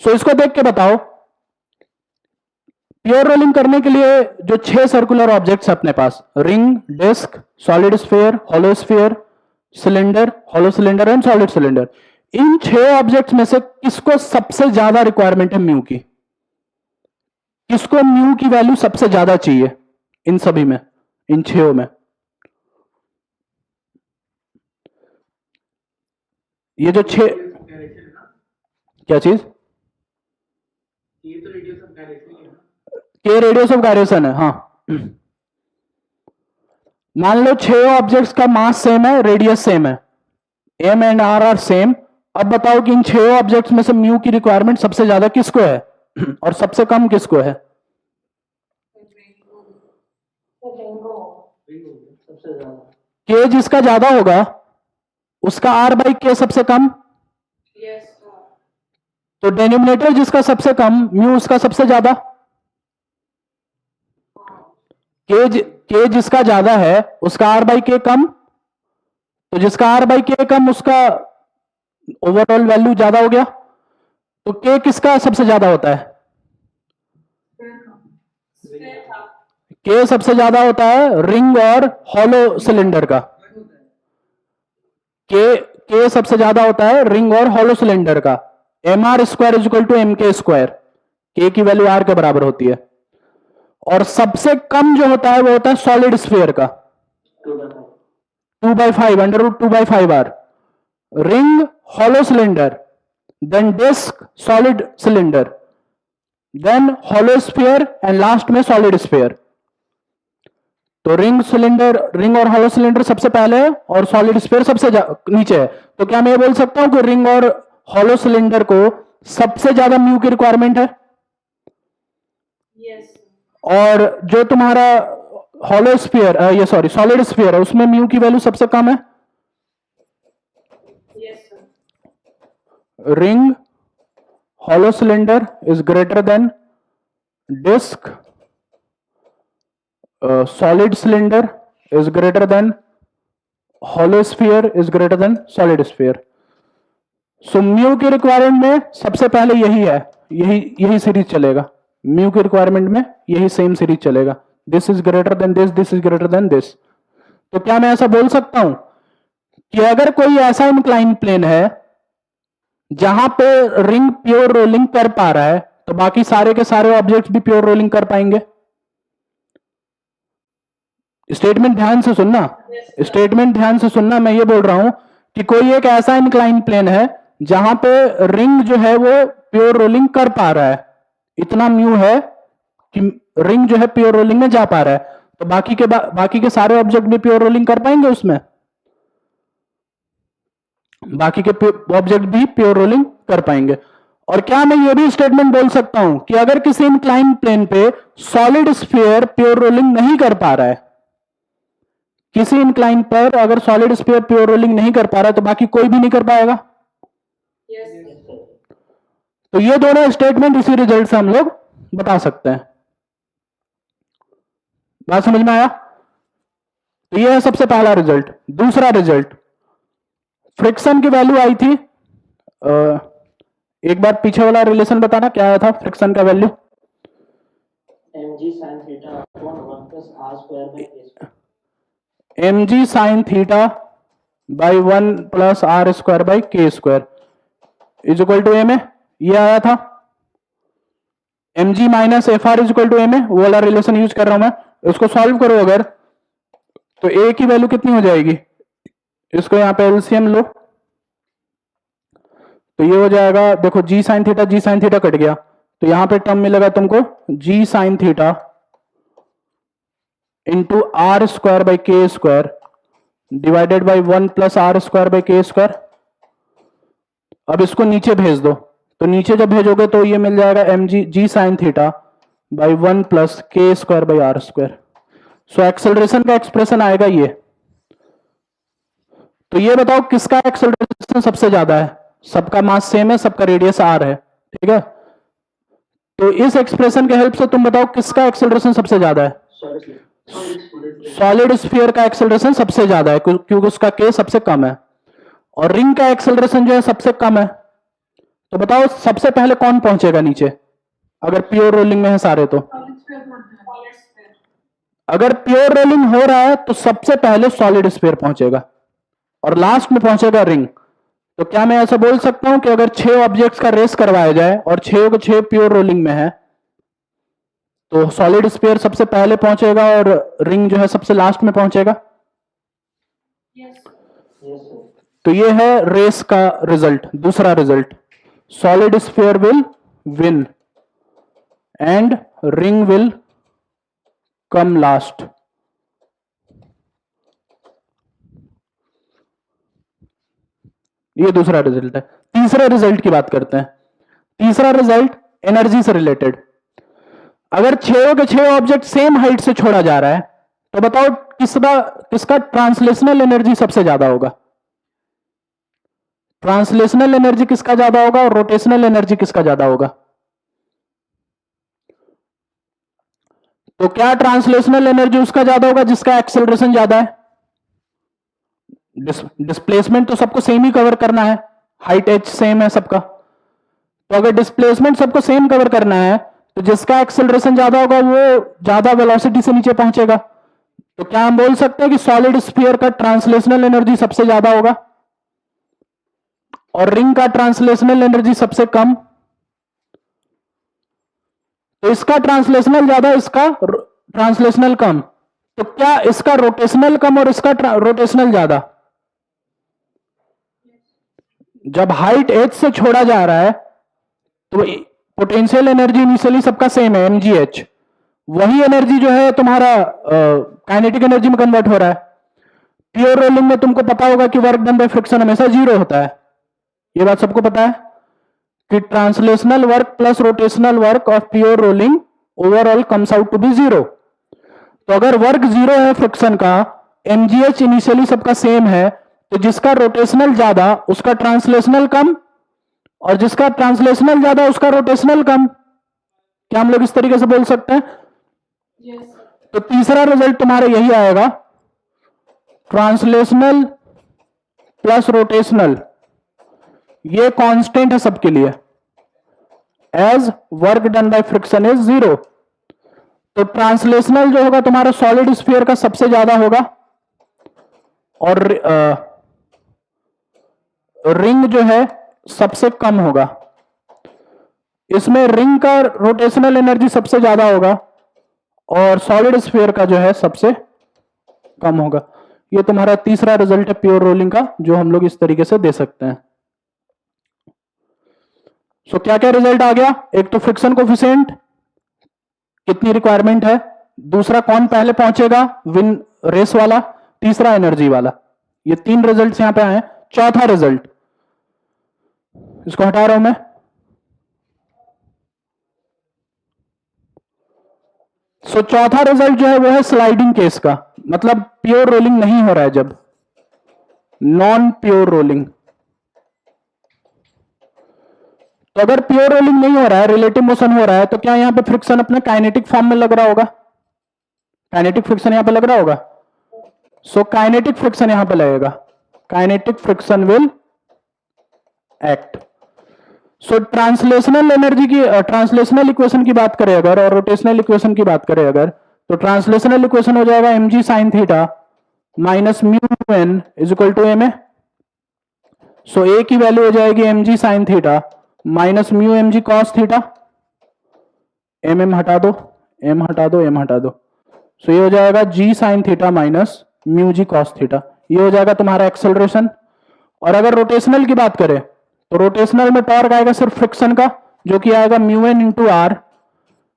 So इसको देख के बताओ, प्योर रोलिंग करने के लिए जो 6 सर्कुलर ऑब्जेक्ट्स अपने पास, ring, disc, solid sphere, hollow sphere, cylinder, hollow cylinder and solid cylinder, इन 6 ऑब्जेक्ट्स में से किसको सबसे ज्यादा रिक्वायरमेंट है म्यू की? किसको म्यू की वैल्यू सबसे ज्यादा चाहिए इन सभी में, इन 6 में? ये जो 6, क्या चीज? ये तो रेडियस ऑफ गायरेशन है ना, के रेडियस ऑफ गायरेशन है, हाँ। मान लो 6 ऑब्जेक्ट्स का मास सेम है, रेडियस सेम है, M and R R same. अब बताओ कि इन 6 ऑब्जेक्ट्स में से म्यू की रिक्वायरमेंट सबसे ज्यादा किसको है और सबसे कम किसको है? के जिसका ज्यादा होगा उसका आर बाई के सबसे कम, तो डेनोमिनेटर जिसका सबसे कम म्यू उसका सबसे ज्यादा। के जिसका ज्यादा है उसका आर बाई के कम, तो जिसका आर बाई के कम उसका ओवरऑल वैल्यू ज्यादा हो गया। तो के किसका सबसे ज्यादा होता है? के सबसे ज्यादा होता है रिंग और हॉलो सिलेंडर का। के सबसे ज्यादा होता है रिंग और हॉलो सिलेंडर का। M are square is equal to M K square, K की वैल्यू आर के बराबर होती है। और सबसे कम जो होता है वो होता है सॉलिड स्फीयर का, 2/5 under root 2/5 R. Ring, hollow cylinder, then disc, solid cylinder, then hollow sphere and last में सॉलिड स्फीयर। तो रिंग और हॉलो सिलेंडर सबसे पहले है और सॉलिड स्फीयर सबसे नीचे है। तो क्या मैं ये बोल सकता हूं कि रिंग और हॉलो सिलेंडर को सबसे ज्यादा म्यू की रिक्वायरमेंट है? Yes. और जो तुम्हारा हॉलो स्फीयर ये सॉरी सॉलिड स्फीयर है उसमें म्यू की वैल्यू सबसे कम है? Yes, sir. Ring, hollow cylinder is greater than disc, solid cylinder is greater than hollow sphere is greater than solid sphere. So mu की रिक्वायरमेंट में सबसे पहले यही है, यही सीरीज चलेगा। म्यू की रिक्वायरमेंट में यही सेम सीरीज चलेगा, this is greater then this is greater then this. तो क्या मैं ऐसा बोल सकता हूं कि अगर कोई ऐसा इंक्लाइन प्लेन है जहां पे रिंग प्योर रोलिंग कर पा रहा है तो बाकी सारे के सारे ऑब्जेक्ट्स भी प्योर रोलिंग कर पाएंगे? स्टेटमेंट ध्यान से सुनना, स्टेटमेंट ध्यान से सुनना। मैं ये बोल रहा हूं कि कोई एक ऐसा इंक्लाइन प्लेन है जहां पे रिंग जो है वो प्योर रोलिंग कर पा रहा है, इतना म्यू है कि रिंग जो है प्योर रोलिंग में जा पा रहा है, तो बाकी के सारे ऑब्जेक्ट भी प्योर रोलिंग कर पाएंगे उसमें? बाकी के ऑब्जेक्ट भी प्योर रोलिंग कर पाएंगे। और क्या मैं ये भी स्टेटमेंट बोल सकता हूं कि अगर किसी इंक्लाइन प्लेन पे सॉलिड स्फीयर प्योर रोलिंग नहीं कर पा रहा है, किसी इंक्लाइन पर अगर सॉलिड स्फीयर प्योर रोलिंग नहीं कर पा रहा है तो बाकी कोई भी नहीं कर पाएगा? Yes. तो ये दोनों स्टेटमेंट इसी रिजल्ट से हम लोग बता सकते हैं। बात समझ में आया? तो ये है सबसे पहला रिजल्ट। दूसरा रिजल्ट, फ्रिक्शन की वैल्यू आई थी, एक बार पीछे वाला रिलेशन बताना क्या आया था फ्रिक्शन का value. mg sin theta upon 1 plus r square by k square. mg sin theta by 1 plus are square by के square is equal to M a, ये आया था। mg minus F R is equal to M a, वो वाला relation use कर रहा हूं मैं। इसको सॉल्व करो अगर, तो ए की वैल्यू कितनी हो जाएगी, इसको यहां पे एलसीएम लो, तो ये हो जाएगा, देखो जी साइन थीटा कट गया, तो यहां पे टर्म मिलेगा तुमको g sine theta into are square by के square divided by 1 plus are square by के स्क्वायर। अब इसको नीचे भेज दो, तो नीचे जब भेजोगे तो ये मिल जाएगा m g sine theta by 1 plus k square by are square. So acceleration का एक्सप्रेशन आएगा ये। तो ये बताओ किसका एक्सेलरेशन सबसे ज्यादा है, सबका मास सेम है, सबका रेडियस आर है, ठीक है। तो इस एक्सप्रेशन के हेल्प से तुम बताओ किसका एक्सेलरेशन सबसे ज्यादा है। सॉलिड स्फीयर का एक्सेलरेशन सबसे ज्यादा है क्योंकि उसका के सबसे कम है, और रिंग का एक्सेलरेशन जो है सबसे कम है। तो बताओ सबसे पहले कौन पहुंचेगा नीचे, अगर प्योर रोलिंग में है सारे तो। अगर प्योर रोलिंग हो रहा है तो सबसे पहले सॉलिड स्फीयर पहुंचेगा और लास्ट में पहुंचेगा रिंग। तो क्या मैं ऐसा बोल सकता हूं कि अगर 6 ऑब्जेक्ट्स का रेस करवाया जाए और 6 के 6 प्योर रोलिंग में है, तो सॉलिड स्फीयर सबसे पहले पहुंचेगा और रिंग जो है सबसे लास्ट में पहुंचेगा। Yes. Yes, sir. तो ये है रेस का रिजल्ट, दूसरा result, solid sphere will win and ring will come last. ये दूसरा रिजल्ट है। तीसरे रिजल्ट की बात करते हैं। तीसरा रिजल्ट एनर्जी से रिलेटेड। अगर 6 के 6 ऑब्जेक्ट सेम हाइट से छोड़ा जा रहा है, तो बताओ किसका ट्रांसलेशनल एनर्जी सबसे ज्यादा होगा। ट्रांसलेशनल एनर्जी किसका ज्यादा होगा और रोटेशनल एनर्जी किसका ज्यादा होगा। तो क्या ट्रांसलेशनल एनर्जी उसका ज्यादा होगा जिसका एक्सेलरेशन ज्यादा है। डिस्प्लेसमेंट तो सबको सेम ही कवर करना है, हाइट एच सेम है सबका। तो अगर डिस्प्लेसमेंट सबको सेम कवर करना है तो जिसका एक्सेलरेशन ज्यादा होगा वो ज्यादा वेलोसिटी से नीचे पहुंचेगा। तो क्या हम बोल सकते हैं कि सॉलिड स्फीयर का ट्रांसलेशनल एनर्जी सबसे ज्यादा होगा और रिंग का ट्रांसलेशनल एनर्जी सबसे कम। तो इसका ट्रांसलेशनल ज्यादा, इसका ट्रांसलेशनल कम। तो क्या इसका रोटेशनल कम और इसका रोटेशनल ज्यादा। जब हाइट एच से छोड़ा जा रहा है तो पोटेंशियल एनर्जी इनिशियली सबका सेम है mgh, वही एनर्जी जो है तुम्हारा काइनेटिक एनर्जी में कन्वर्ट हो रहा है। प्योर रोलिंग में तुमको पता होगा कि वर्क डन बाय फ्रिक्शन हमेशा 0 होता है, ये बात सबको पता है कि translational work plus rotational work of pure rolling overall comes out to be 0। तो अगर वर्क 0 है फ्रिक्शन का, mgh इनिशियली सबका सेम है, तो जिसका रोटेशनल ज्यादा उसका ट्रांसलेशनल कम और जिसका ट्रांसलेशनल ज्यादा उसका रोटेशनल कम। क्या हम लोग इस तरीके से बोल सकते हैं। Yes. तो तीसरा रिजल्ट तुम्हारा यही आएगा, ट्रांसलेशनल प्लस रोटेशनल ये कांस्टेंट है सबके लिए, as work done by friction is 0। तो ट्रांसलेशनल जो होगा तुम्हारा सॉलिड स्फीयर का सबसे ज्यादा होगा और रिंग जो है सबसे कम होगा। इसमें रिंग का रोटेशनल एनर्जी सबसे ज्यादा होगा और सॉलिड स्फीयर का जो है सबसे कम होगा। ये तुम्हारा तीसरा रिजल्ट है प्योर रोलिंग का, जो हम लोग इस तरीके से दे सकते हैं। सो क्या क्या रिजल्ट आ गया, एक तो फ्रिक्शन कोफिशिएंट कितनी रिक्वायरमेंट है, दूसरा कौन पहले पहुंचेगा विन रेस वाला, तीसरा एनर्जी वाला। ये 3 रिजल्ट्स यहां पे आए। चौथा रिजल्ट इसको हटा रहा हूं मैं। सो चौथा रिजल्ट जो है वो है स्लाइडिंग केस का, मतलब प्योर रोलिंग नहीं हो रहा है जब, नॉन प्योर रोलिंग। तो अगर प्योर रोलिंग नहीं हो रहा है, रिलेटिव मोशन हो रहा है, तो क्या यहां पे फ्रिक्शन अपने काइनेटिक फॉर्म में लग रहा होगा। काइनेटिक फ्रिक्शन यहां पे लग रहा होगा। सो काइनेटिक फ्रिक्शन यहां पे लगेगा, kinetic friction will act. So translational energy की ट्रांसलेशनल इक्वेशन की बात करें अगर और रोटेशनल इक्वेशन की बात करें अगर, तो ट्रांसलेशनल इक्वेशन हो जाएगा mg sine theta minus mu n is equal to M a. So ए की वैल्यू हो जाएगी mg sine theta minus mu mg cos theta, m हटा दो, एम हटा दो, एम हटा दो। सो ये हो जाएगा g sine theta minus mu जी कॉस थीटा, ये हो जाएगा तुम्हारा एक्सेलरेशन। और अगर रोटेशनल की बात करें तो रोटेशनल में टॉर्क आएगा सिर्फ फ्रिक्शन का, जो कि आएगा mu N into are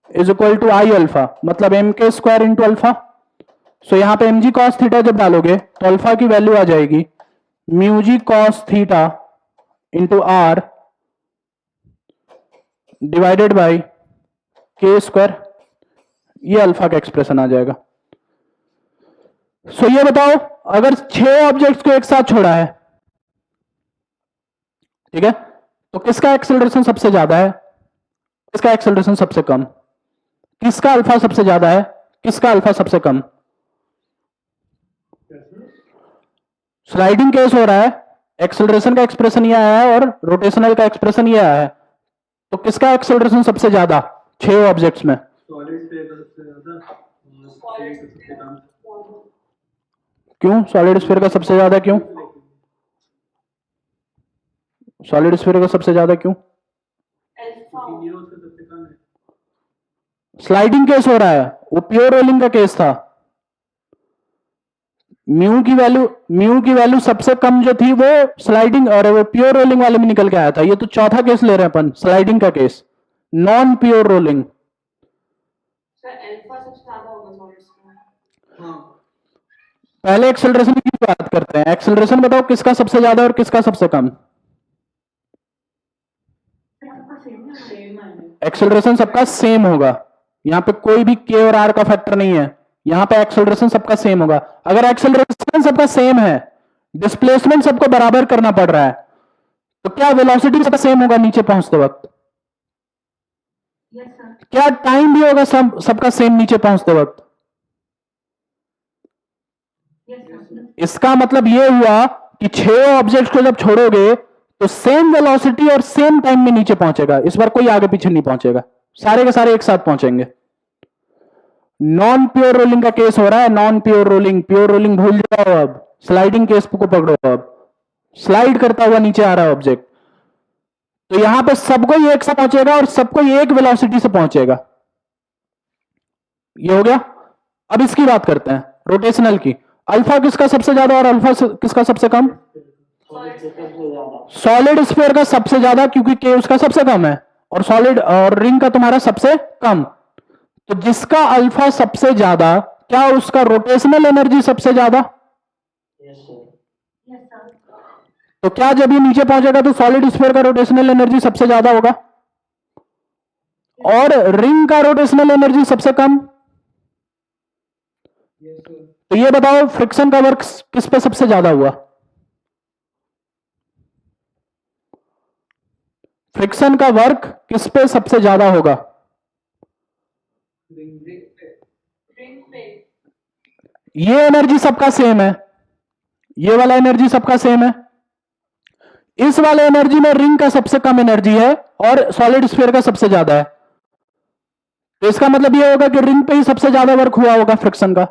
is equal to I alpha, मतलब M K square into alpha. So यहां पे एम जी कॉस थीटा जब डालोगे तो अल्फा की वैल्यू आ जाएगी mu ji cos theta into R divided by के स्क्वायर, ये अल्फा का एक्सप्रेशन आ जाएगा। सो ये बताओ अगर 6 ऑब्जेक्ट्स को एक साथ छोड़ा है, ठीक है, तो किसका एक्सेलरेशन सबसे ज्यादा है, किसका एक्सेलरेशन सबसे कम, किसका अल्फा सबसे ज्यादा है, किसका अल्फा सबसे कम। स्लाइडिंग केस हो रहा है, एक्सेलरेशन का एक्सप्रेशन ये आया है और रोटेशनल का एक्सप्रेशन ये आया है, तो किसका एक्सेलरेशन सबसे ज्यादा 6 ऑब्जेक्ट्स में। क्यों सॉलिड स्फीयर का सबसे ज्यादा, क्यों सॉलिड स्फीयर का सबसे ज्यादा क्यों। स्लाइडिंग केस हो रहा है, वो प्योर रोलिंग का केस था। म्यू की वैल्यू सबसे कम जो थी वो स्लाइडिंग और वो प्योर रोलिंग वाले में निकल के आया था। ये तो चौथा केस ले रहे हैं अपन, स्लाइडिंग का केस, नॉन प्योर रोलिंग। पहले एक्सेलरेशन की बात करते हैं। एक्सेलरेशन बताओ किसका सबसे ज्यादा और किसका सबसे कम। एक्सेलरेशन सबका सेम होगा, यहां पे कोई भी के और आर का फैक्टर नहीं है, यहां पे एक्सेलरेशन सबका सेम होगा। अगर एक्सेलरेशन सबका सेम है, डिस्प्लेसमेंट सबको बराबर करना पड़ रहा है, तो क्या वेलोसिटी सबका सेम होगा नीचे पहुंचते वक्त। क्या टाइम भी होगा सबका सेम नीचे पहुंचते वक्त। इसका मतलब यह हुआ कि 6 ऑब्जेक्ट को जब छोड़ोगे तो सेम वेलोसिटी और सेम टाइम में नीचे पहुंचेगा। इस बार कोई आगे पीछे नहीं पहुंचेगा, सारे के सारे एक साथ पहुंचेंगे। नॉन प्योर रोलिंग का केस हो रहा है, non pure rolling. Pure rolling भूल जाओ, अब स्लाइडिंग केस को पकड़ो। अब स्लाइड करता हुआ नीचे आ रहा है ऑब्जेक्ट, तो यहां पे सबको ही एक साथ पहुंचेगा और सबको एक वेलोसिटी से पहुंचेगा। ये हो गया। अब इसकी बात करते हैं रोटेशनल की। अल्फा किसका सबसे ज्यादा और अल्फा किसका सबसे कम। सॉलिड स्फीयर का सबसे ज्यादा, क्योंकि के उसका सबसे कम है, और सॉलिड और रिंग का तुम्हारा सबसे कम। तो जिसका अल्फा सबसे ज्यादा, क्या उसका रोटेशनल एनर्जी सबसे ज्यादा। तो क्या जब ये नीचे पहुंचेगा तो सॉलिड स्फीयर का रोटेशनल एनर्जी सबसे ज्यादा होगा और रिंग का रोटेशनल एनर्जी सबसे कम। तो ये बताओ फ्रिक्शन का वर्क किस पे सबसे ज्यादा हुआ। फ्रिक्शन का वर्क किस पे सबसे ज्यादा होगा। ये एनर्जी सबका सेम है, ये वाला एनर्जी सबका सेम है। इस वाले एनर्जी में रिंग का सबसे कम एनर्जी है और सॉलिड स्फीयर का सबसे ज्यादा है। तो इसका मतलब यह होगा कि रिंग पे ही सबसे ज्यादा वर्क हुआ होगा फ्रिक्शन का,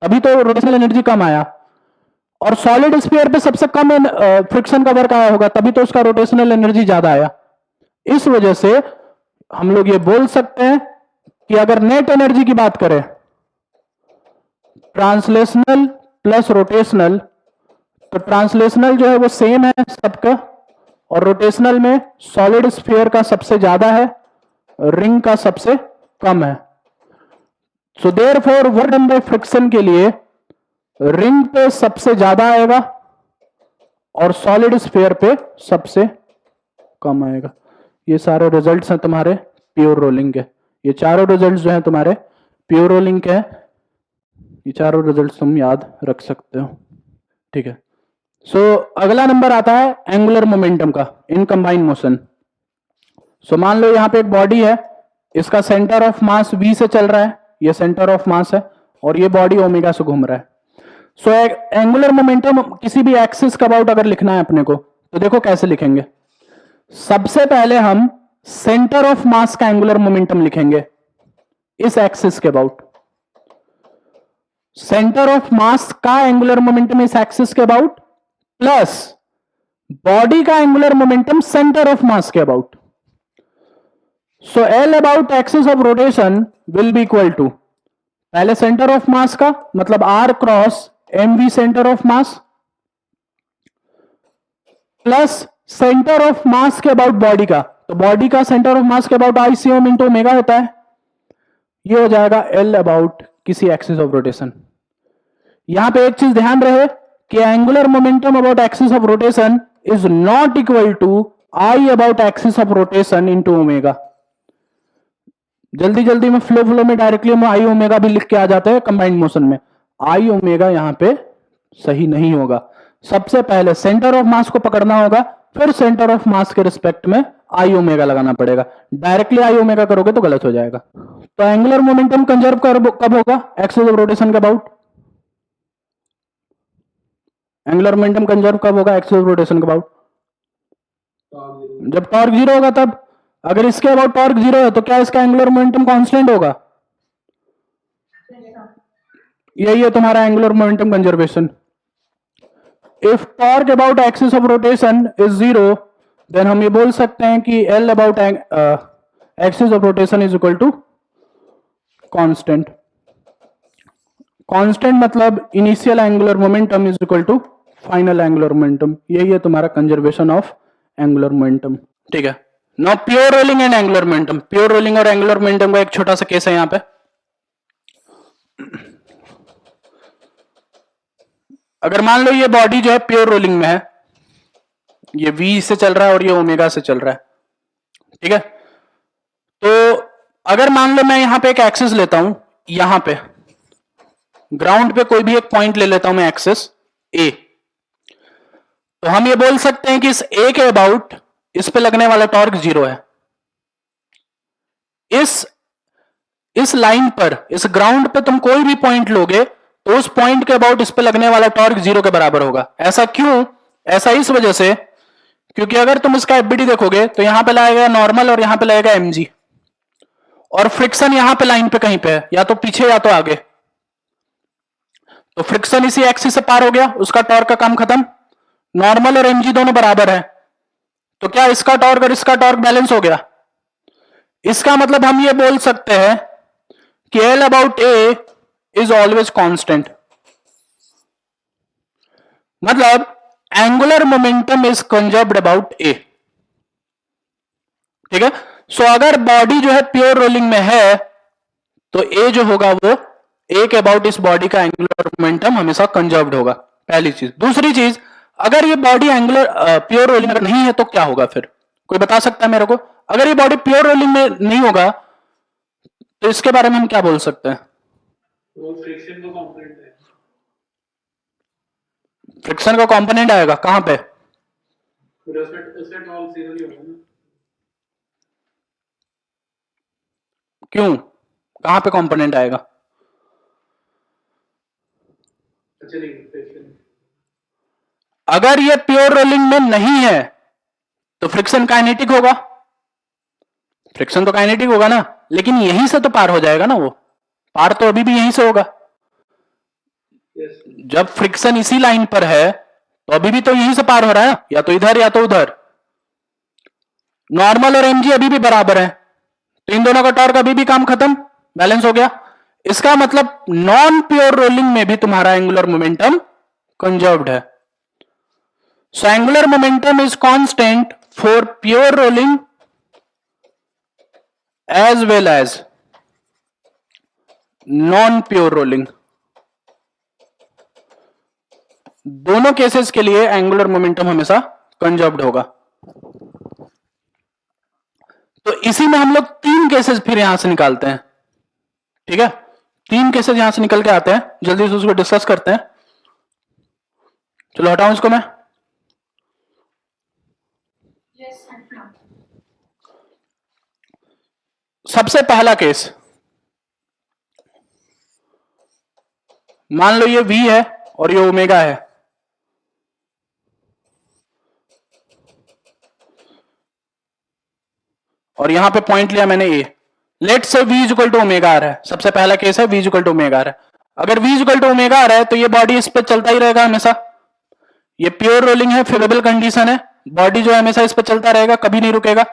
अभी तो रोटेशनल एनर्जी कम आया। और सॉलिड स्फीयर पे सबसे कम फ्रिक्शन का वर्क आया होगा, तभी तो उसका रोटेशनल एनर्जी ज्यादा आया। इस वजह से हम लोग ये बोल सकते हैं कि अगर नेट एनर्जी की बात करें, ट्रांसलेशनल प्लस रोटेशनल, तो ट्रांसलेशनल जो है वो सेम है सबका, और रोटेशनल में सॉलिड स्फीयर का सबसे ज्यादा है, रिंग का सबसे कम है। So therefore work done by friction के लिए रिंग पे सबसे ज्यादा आएगा और सॉलिड स्फीयर पे सबसे कम आएगा। ये सारे रिजल्ट्स हैं तुम्हारे प्योर रोलिंग के। ये चारों रिजल्ट्स जो हैं तुम्हारे प्योर रोलिंग के हैं। ये चारों रिजल्ट्स तुम याद रख सकते हो, ठीक है। सो अगला नंबर आता है एंगुलर मोमेंटम का इन कंबाइंड मोशन। सो मान लो यहां पे एक बॉडी है, इसका सेंटर ऑफ मास v से चल रहा है, ये सेंटर ऑफ मास है, और ये बॉडी ओमेगा से घूम रहा है। सो एंगुलर मोमेंटम किसी भी एक्सिस का अबाउट अगर लिखना है अपने को, तो देखो कैसे लिखेंगे। सबसे पहले हम सेंटर ऑफ मास का एंगुलर मोमेंटम लिखेंगे इस एक्सिस के अबाउट। सेंटर ऑफ मास का एंगुलर मोमेंटम इस एक्सिस के अबाउट प्लस बॉडी का angular momentum centre of mass के about. So l about axis of rotation will be equal to पहले सेंटर ऑफ मास का मतलब r cross m v centre of mass plus centre of mass के about body का, तो body का centre of mass के about I C ओम into omega होता है। ये हो जाएगा एल अबाउट किसी एक्सिस ऑफ रोटेशन। यहां पे एक चीज ध्यान रहे कि angular momentum about axis of rotation is not equal to I about axis of rotation into omega. जल्दी जल्दी में फ्लो में डायरेक्टली हम आई ओमेगा भी लिख के आ जाते हैं कंबाइंड मोशन में। आई ओमेगा यहां पे सही नहीं होगा। सबसे पहले सेंटर ऑफ मास को पकड़ना होगा, फिर सेंटर ऑफ मास के रिस्पेक्ट में आई ओमेगा लगाना पड़ेगा। डायरेक्टली आई ओमेगा करोगे तो गलत हो जाएगा। तो एंगुलर मोमेंटम कंजर्व कब होगा एक्सिस ऑफ रोटेशन के अबाउट? एंगुलर मोमेंटम कंजर्व कब होगा एक्सिस ऑफ रोटेशन के अबाउट? जब टॉर्क जीरो होगा तब। अगर इसके अबाउट टॉर्क जीरो है तो क्या इसका एंगुलर मोमेंटम कांस्टेंट होगा? यही है तुम्हारा angular momentum conservation. If torque about axis of rotation is zero then हम ये बोल सकते हैं कि l about axis of rotation is equal to constant. Constant मतलब initial angular momentum is equal to final angular momentum. यही है तुम्हारा कंजर्वेशन ऑफ एंगुलर मोमेंटम। ठीक है, now pure rolling and angular momentum. Pure rolling और angular momentum का एक छोटा सा केस है यहां पे। अगर मान लो ये बॉडी जो है प्योर रोलिंग में है, ये V से चल रहा है और ये ओमेगा से चल रहा है, ठीक है। तो अगर मान लो मैं यहां पे एक एक्सिस लेता हूं, यहां पे ग्राउंड पे कोई भी एक पॉइंट ले लेता हूं मैं एक्सिस A, तो हम ये बोल सकते हैं कि इस A के अबाउट इस पे लगने वाला टॉर्क जीरो है। इस लाइन पर, इस ग्राउंड पे तुम कोई भी पॉइंट लोगे तो उस पॉइंट के अबाउट इस पे लगने वाला टॉर्क जीरो के बराबर होगा। ऐसा क्यों? ऐसा इस वजह से क्योंकि अगर तुम इसका एफबीडी देखोगे तो यहां पे लगेगा नॉर्मल और यहां पे लगेगा एमजी, और फ्रिक्शन यहां पे लाइन पे कहीं पे है, या तो पीछे या तो आगे। तो फ्रिक्शन इसी एक्सिस से पार हो गया, उसका टॉर्क का काम खत्म। नॉर्मल और एमजी दोनों बराबर है, तो क्या इसका टॉर्क और इसका टॉर्क बैलेंस हो गया? इसका मतलब हम ये बोल सकते हैं कि l about a is always constant. मतलब angular momentum is conserved about a. ठीक है, सो अगर बॉडी जो है प्योर रोलिंग में है तो ए जो होगा वो ए के अबाउट इस बॉडी का एंगुलर मोमेंटम हमेशा कंजर्व्ड होगा। पहली चीज। दूसरी चीज, अगर ये बॉडी एंगुलर प्योर रोलिंग अगर नहीं है तो क्या होगा फिर? कोई बता सकता है मेरे को? अगर ये बॉडी प्योर रोलिंग में नहीं होगा तो इसके बारे में हम क्या बोल सकते हैं? वो फ्रिक्शन का कंपोनेंट है। फ्रिक्शन का कंपोनेंट आएगा कहां पे? उसका टॉर्क जीरो नहीं होगा ना। क्यों? कहां पे कंपोनेंट आएगा? अच्छा नहीं, फ्रिक्शन। अगर ये प्योर रोलिंग में नहीं है तो फ्रिक्शन काइनेटिक होगा। फ्रिक्शन तो काइनेटिक होगा ना, लेकिन यहीं से तो पार हो जाएगा ना, वो पार तो अभी भी यहीं से होगा। यस। जब फ्रिक्शन इसी लाइन पर है तो अभी भी तो यहीं से पार हो रहा है, या तो इधर या तो उधर। नॉर्मल और एमजी अभी भी बराबर है, तो इन दोनों का टॉर्क अभी भी काम खत्म, बैलेंस हो गया। इसका मतलब नॉन प्योर रोलिंग में भी तुम्हारा एंगुलर मोमेंटम कंजर्व्ड है। So angular momentum is constant for pure rolling as well as non-pure rolling। दोनों केसेस के लिए एंगुलर मोमेंटम हमेशा कंजर्व्ड होगा। तो इसी में हम लोग तीन केसेस फिर यहां से निकालते हैं। ठीक है, तीन केसेस यहां से निकल के आते हैं, जल्दी से उसको डिस्कस करते हैं। चलो हटाऊं इसको मैं। Yes, I can. सबसे पहला केस, मान लो ये V है और ये ओमेगा है। और यहां पे पॉइंट लिया मैंने A. Let say v equal to omega R है, सबसे पहला केस है v equal to omega R है। अगर v equal to omega R है तो ये बॉडी इस पे चलता ही रहेगा हमेशा। ये प्योर रोलिंग है, फेवरेबल कंडीशन है, बॉडी जो है हमेशा इस पे चलता रहेगा, कभी नहीं रुकेगा।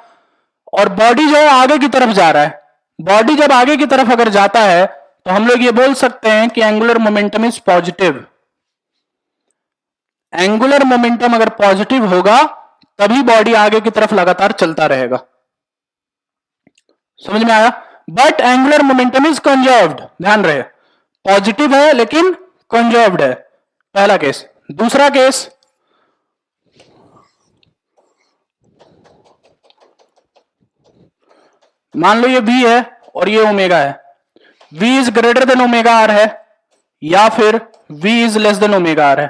और बॉडी जो है आगे की तरफ जा रहा है, बॉडी जब आगे की तरफ अगर जाता है तो हम लोग ये बोल सकते हैं कि angular momentum is positive. Angular momentum अगर पॉजिटिव होगा तभी बॉडी आगे की तरफ लगातार चलता रहेगा। समझ में आया? But angular momentum is conserved, ध्यान रहे, पॉजिटिव है लेकिन कंजर्व्ड है, पहला केस। दूसरा केस, मान लो ये v है और ये ओमेगा है, v is greater than omega R है या फिर v is less than omega R है,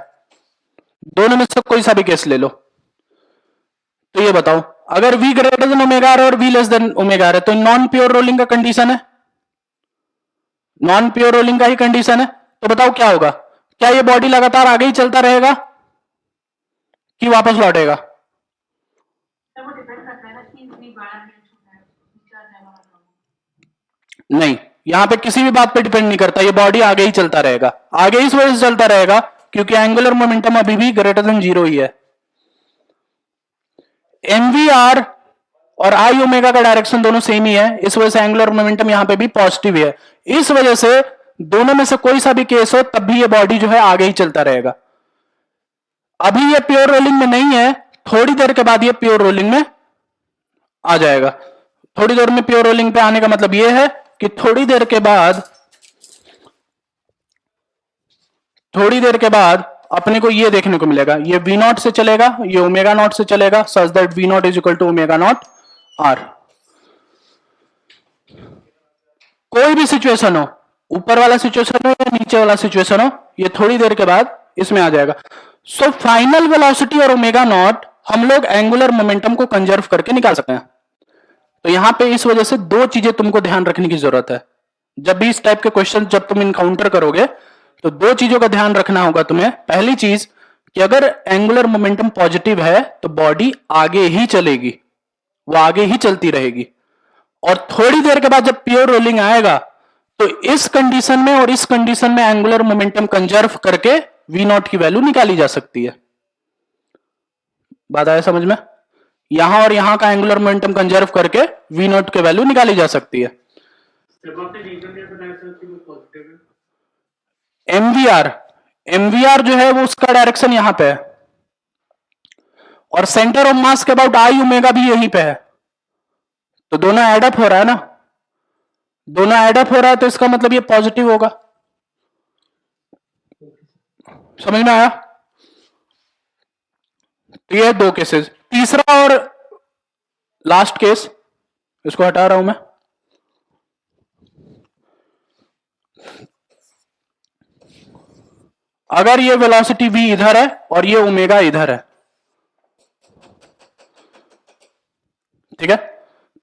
दोनों में से कोई सा भी केस ले लो। तो ये बताओ, अगर v greater than omega R और v less than omega R है तो नॉन प्योर रोलिंग का कंडीशन है, नॉन प्योर रोलिंग का ही कंडीशन है। तो बताओ क्या होगा, क्या ये बॉडी लगातार आगे ही चलता रहेगा कि वापस लौटेगा? तो वो डिपेंड करता है ना कि इतनी बड़ा है छोटा है, नीचे आ जाएगा मतलब। नहीं, यहां पे किसी भी बात पे डिपेंड नहीं करता, ये बॉडी आगे ही चलता रहेगा। आगे इस वजह से चलता रहेगा क्योंकि एंगुलर मोमेंटम अभी भी ग्रेटर देन जीरो ही है। एमवीआर और आई ओमेगा का डायरेक्शन दोनों सेम ही है, इस वजह से एंगुलर मोमेंटम यहां पे भी पॉजिटिव है। इस वजह से दोनों में से कोई सा भी केस हो तब भी ये बॉडी जो है आगे ही चलता रहेगा। अभी ये प्योर रोलिंग में नहीं है, थोड़ी देर के बाद ये प्योर रोलिंग में आ जाएगा। थोड़ी देर में प्योर रोलिंग पे आने का मतलब ये है कि थोड़ी देर के बाद अपने को ये देखने को मिलेगा, ये वी नॉट से चलेगा, ये ओमेगा नॉट से चलेगा, such that V not is equal to omega not R. कोई भी सिचुएशन हो, ऊपर वाला सिचुएशन हो या नीचे वाला सिचुएशन हो, ये थोड़ी देर के बाद इसमें आ जाएगा। सो फाइनल वेलोसिटी और ओमेगा नॉट हम लोग एंगुलर मोमेंटम को कंजर्व करके निकाल सकते हैं। तो यहां पे इस वजह से दो चीजें तुमको ध्यान रखने की जरूरत है। जब भी इस टाइप के क्वेश्चन जब तुम इनकाउंटर करोगे तो दो चीजों का ध्यान रखना होगा तुम्हें। पहली चीज कि अगर एंगुलर मोमेंटम पॉजिटिव है तो बॉडी आगे ही चलेगी, वो आगे ही चलती रहेगी। और थोड़ी देर के बाद जब प्योर रोलिंग आएगा तो इस कंडीशन में और इस कंडीशन में एंगुलर मोमेंटम कंजर्व करके वी नॉट की वैल्यू निकाली जा सकती है। बात आया समझ में? यहां और यहां का एंगुलर मोमेंटम कंजर्व करके वी नॉट की वैल्यू निकाली जा सकती है। जब आपने रीजन दिया था डायरेक्शन की वो पॉजिटिव है, एमवीआर जो है वो उसका डायरेक्शन यहां पे है और सेंटर ऑफ मास के अबाउट आई ओमेगा भी यहीं पे है, तो दोनों एडअप हो रहा है ना, दोनों एडअप हो रहा है तो इसका मतलब ये पॉजिटिव होगा। समझ में आया? तो ये दो केसेस। तीसरा और लास्ट केस, इसको हटा रहा हूं मैं। अगर ये वेलोसिटी v इधर है और ये ओमेगा इधर है, ठीक है,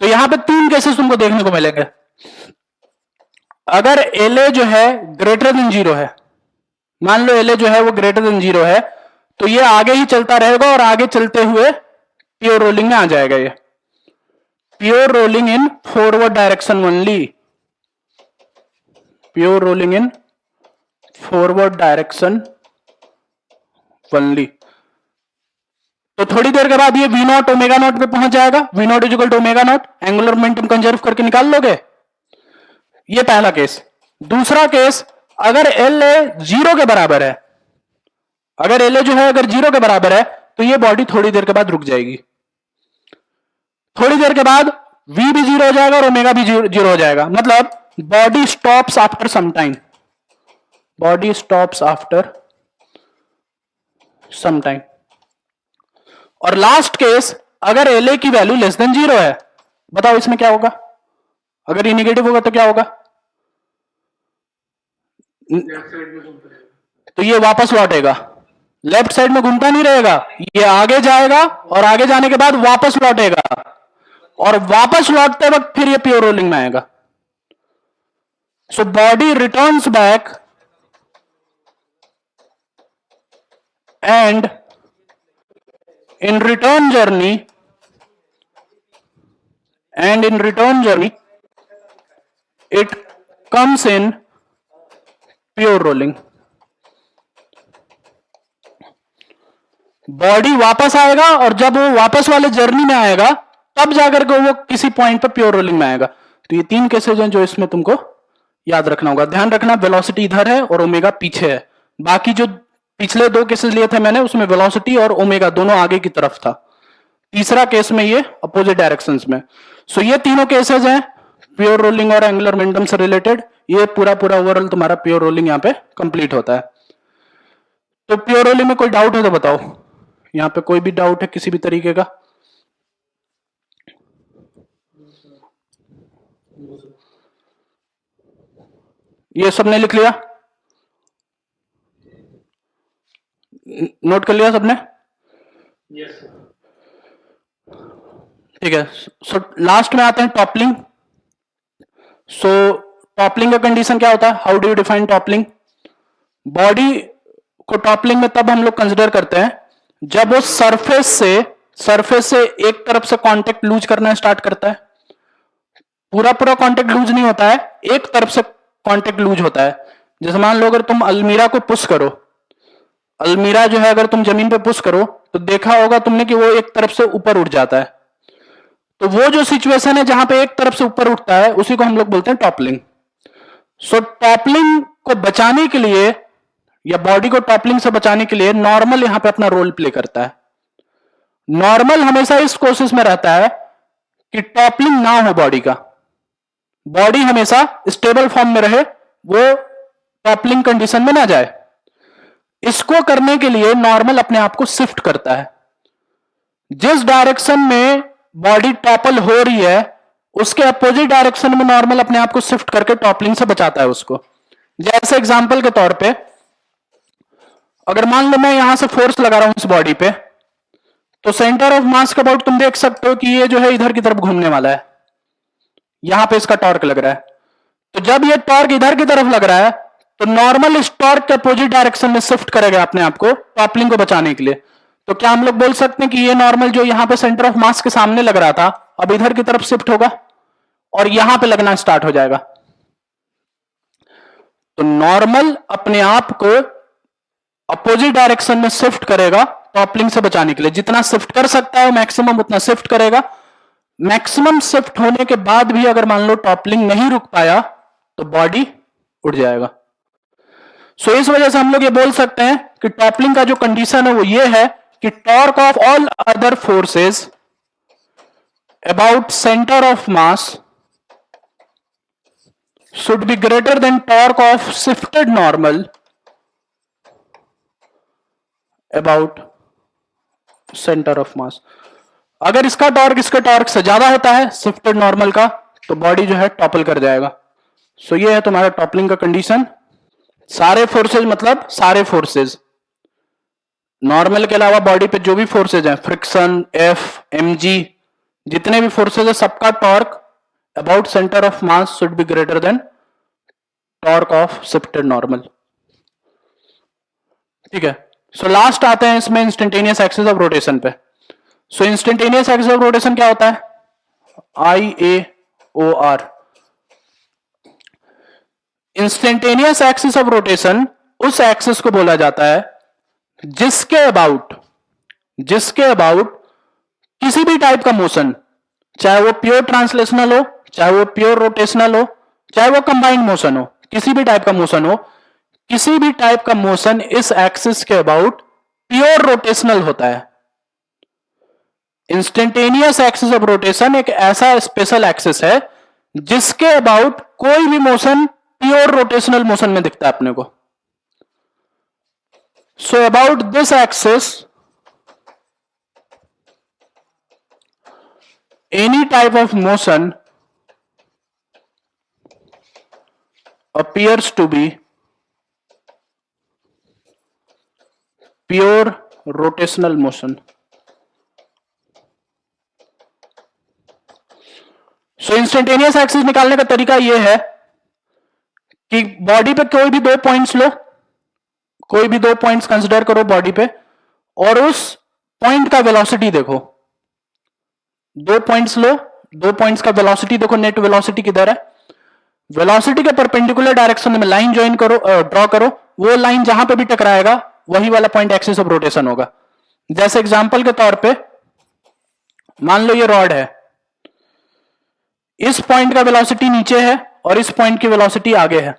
तो यहां पे तीन केसेस तुमको देखने को मिलेंगे। अगर LA जो है ग्रेटर देन जीरो है, मान लो LA जो है वो ग्रेटर देन जीरो है, तो ये आगे ही चलता रहेगा और आगे चलते हुए प्योर रोलिंग में आ जाएगा। ये pure rolling in forward direction only, pure rolling in forward direction only. तो थोड़ी देर के बाद ये वी नॉट ओमेगा नॉट पे पहुंच जाएगा, V not is equal to omega not, angular momentum conserve करके निकाल लोगे। ये पहला केस। दूसरा केस, अगर LA जीरो के बराबर है, अगर LA जो है अगर जीरो के बराबर है तो ये बॉडी थोड़ी देर के बाद रुक जाएगी। थोड़ी देर के बाद V भी जीरो हो जाएगा और ओमेगा भी जीरो हो जाएगा, मतलब body stops after some time, body stops after some time. और लास्ट केस, अगर LA की वैल्यू लेस देन जीरो है, बताओ इसमें क्या होगा? अगर ये निगेटिव होगा तो क्या होगा? लेफ्ट साइड में घूमता रहेगा। तो ये वापस लौटेगा, लेफ्ट साइड में घूमता नहीं रहेगा, ये आगे जाएगा और आगे जाने के बाद वापस लौटेगा और वापस लौटते वक्त फिर ये प्योर रोलिंग में आएगा। So body returns back and in return journey and in return journey it comes in pure rolling. Body वापस आएगा और जब वो वापस वाले जर्नी में आएगा तब जाकर के वो किसी पॉइंट पर प्योर रोलिंग में आएगा. तो ये 3 केसेज हैं जो इसमें तुमको याद रखना होगा. ध्यान रखना वेलोसिटी इधर है और ओमेगा पीछे है. बाकी जो पिछले 2 केसेस लिए थे मैंने उसमें वेलोसिटी और ओमेगा दोनों आगे की तरफ था. तीसरा केस में ये अपोजिट डायरेक्शंस में. सो ये तीनों केसेस हैं प्योर रोलिंग और एंगुलर मोमेंटम से रिलेटेड. ये पूरा ओवरऑल तुम्हारा प्योर रोलिंग यहां पे कंप्लीट होता है. तो प्योर रोलिंग में कोई डाउट है तो बताओ. यहां पे कोई भी डाउट है किसी भी तरीके का? ये सबने लिख लिया? नोट कर लिया सबने? Yes. ठीक है. सो लास्ट में आते हैं टॉपलिंग. सो टॉपलिंग का कंडीशन क्या होता है? How do you define toppling? Body को टॉपलिंग में तब हम लोग कंसिडर करते हैं जब वो सरफेस से एक तरफ से कांटेक्ट लूज करना स्टार्ट करता है. पूरा कांटेक्ट लूज नहीं होता है, एक तरफ से कांटेक्ट लूज होता है. जैसे मान लो अगर तुम अलमीरा को पुश करो, अलमीरा जो है अगर तुम जमीन पे पुश करो तो देखा होगा तुमने कि वो एक तरफ से ऊपर उठ जाता है. तो वो जो सिचुएशन है जहां पे एक तरफ से ऊपर उठता है उसी को हम लोग बोलते हैं टॉपलिंग. सो टॉपलिंग को बचाने के लिए या बॉडी को टॉपलिंग से बचाने के लिए नॉर्मल यहां पे अपना रोल प्ले करता है. नॉर्मल हमेशा इस कोशिश में रहता है कि टॉपलिंग ना हो बॉडी का, बॉडी हमेशा स्टेबल फॉर्म में रहे, वो टॉपलिंग कंडीशन में ना जाए. इसको करने के लिए नॉर्मल अपने आप को शिफ्ट करता है. जिस डायरेक्शन में बॉडी टॉपल हो रही है उसके अपोजिट डायरेक्शन में नॉर्मल अपने आप को शिफ्ट करके टॉपलिंग से बचाता है उसको. जैसे एग्जांपल के तौर पे अगर मान लो मैं यहां से फोर्स लगा रहा हूं इस बॉडी पे, तो सेंटर ऑफ मास के अबाउट तुम देख सकते हो कि ये जो है इधर की तरफ घूमने वाला है. यहां पे इसका टॉर्क लग रहा है. तो जब ये टॉर्क इधर की तरफ लग रहा है तो नॉर्मल इस टॉर्क के अपोजिट डायरेक्शन में शिफ्ट करेगा अपने आप को टॉपलिंग को बचाने के लिए. तो क्या हम लोग बोल सकते हैं कि ये नॉर्मल जो यहां पे सेंटर ऑफ मास के सामने लग रहा था अब इधर की तरफ शिफ्ट होगा और यहां पे लगना स्टार्ट हो जाएगा. तो नॉर्मल अपने आप को अपोजिट डायरेक्शन में शिफ्ट करेगा टॉपलिंग से बचाने के लिए. जितना शिफ्ट कर सकता है मैक्सिमम उतना शिफ्ट करेगा. मैक्सिमम शिफ्ट होने के बाद भी अगर मान लो टॉपलिंग नहीं रुक पाया तो बॉडी उड़ जाएगा. सो इस वजह से हम लोग ये बोल सकते हैं कि टॉपलिंग का जो कंडीशन है वो ये है कि torque of all other forces about centre of mass should be greater than torque of shifted normal about center of mass. अगर इसका टॉर्क इसके टॉर्क से ज्यादा होता है शिफ्टेड नॉर्मल का तो बॉडी जो है टॉपल कर जाएगा. सो ये है तुम्हारा टॉपलिंग का कंडीशन. सारे फोर्सेज मतलब सारे फोर्सेज, नॉर्मल के अलावा बॉडी पे जो भी फोर्सेज हैं, फ्रिक्शन, एफ, एमजी, जितने भी फोर्सेज है सबका torque about centre of mass should be greater then torque of shifted normal. ठीक है. सो लास्ट आते हैं इसमें इंस्टेंटेनियस एक्सिस ऑफ रोटेशन पे. सो इंस्टेंटेनियस एक्सिस ऑफ रोटेशन क्या होता है? IAOR. Instantaneous axis of rotation उस एक्सिस को बोला जाता है जिसके अबाउट किसी भी टाइप का मोशन, चाहे वो प्योर ट्रांसलेशनल हो, चाहे वो प्योर रोटेशनल हो, चाहे वो कंबाइंड मोशन हो, किसी भी टाइप का मोशन हो, किसी भी टाइप का मोशन इस एक्सिस के अबाउट प्योर रोटेशनल होता है. इंस्टेंटेनियस एक्सिस ऑफ रोटेशन एक ऐसा स्पेशल एक्सिस है जिसके अबाउट कोई भी मोशन प्योर रोटेशनल मोशन में दिखता है अपने को. So about this axis any type of motion appears to be pure rotational motion. So instantaneous axis निकालने का तरीका यह है कि बॉडी पे कोई भी 2 पॉइंट्स लो, कोई भी 2 पॉइंट्स कंसिडर करो बॉडी पे और उस पॉइंट का वेलोसिटी देखो. 2 पॉइंट्स लो, दो पॉइंट्स का वेलोसिटी देखो, नेट वेलोसिटी किधर है, वेलोसिटी के परपेंडिकुलर डायरेक्शन में लाइन ज्वाइन करो, ड्रॉ करो, वो लाइन जहां पे भी टकराएगा वही वाला पॉइंट एक्सिस ऑफ रोटेशन होगा। जैसे एग्जांपल के तौर पे मान लो ये रॉड है, इस पॉइंट का वेलोसिटी नीचे है और इस पॉइंट की वेलोसिटी आगे है।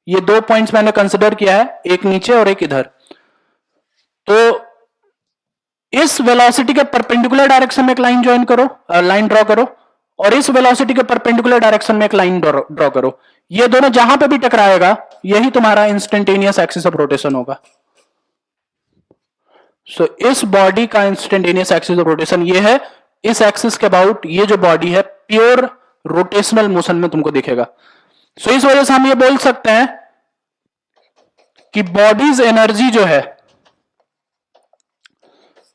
ये दो पॉइंट्स मैंने कंसिडर किया है, एक नीचे और एक इधर। तो इस वेलोसिटी के परपेंडिकुलर डायरेक्शन में एक लाइन ज्वाइन करो, लाइन ड्रॉ करो, और इस वेलोसिटी के परपेंडिकुलर डायरेक्शन में एक लाइन ड्रॉ करो। ये दोनों जहां पे भी टकराएगा यही तुम्हारा इंस्टेंटेनियस एक्सिस ऑफ रोटेशन होगा। सो इस बॉडी का इंस्टेंटेनियस एक्सिस ऑफ रोटेशन ये है। इस एक्सिस के अबाउट ये जो बॉडी है प्योर रोटेशनल मोशन में तुमको दिखेगा। सो इस वजह से हम ये बोल सकते हैं कि बॉडीज एनर्जी जो है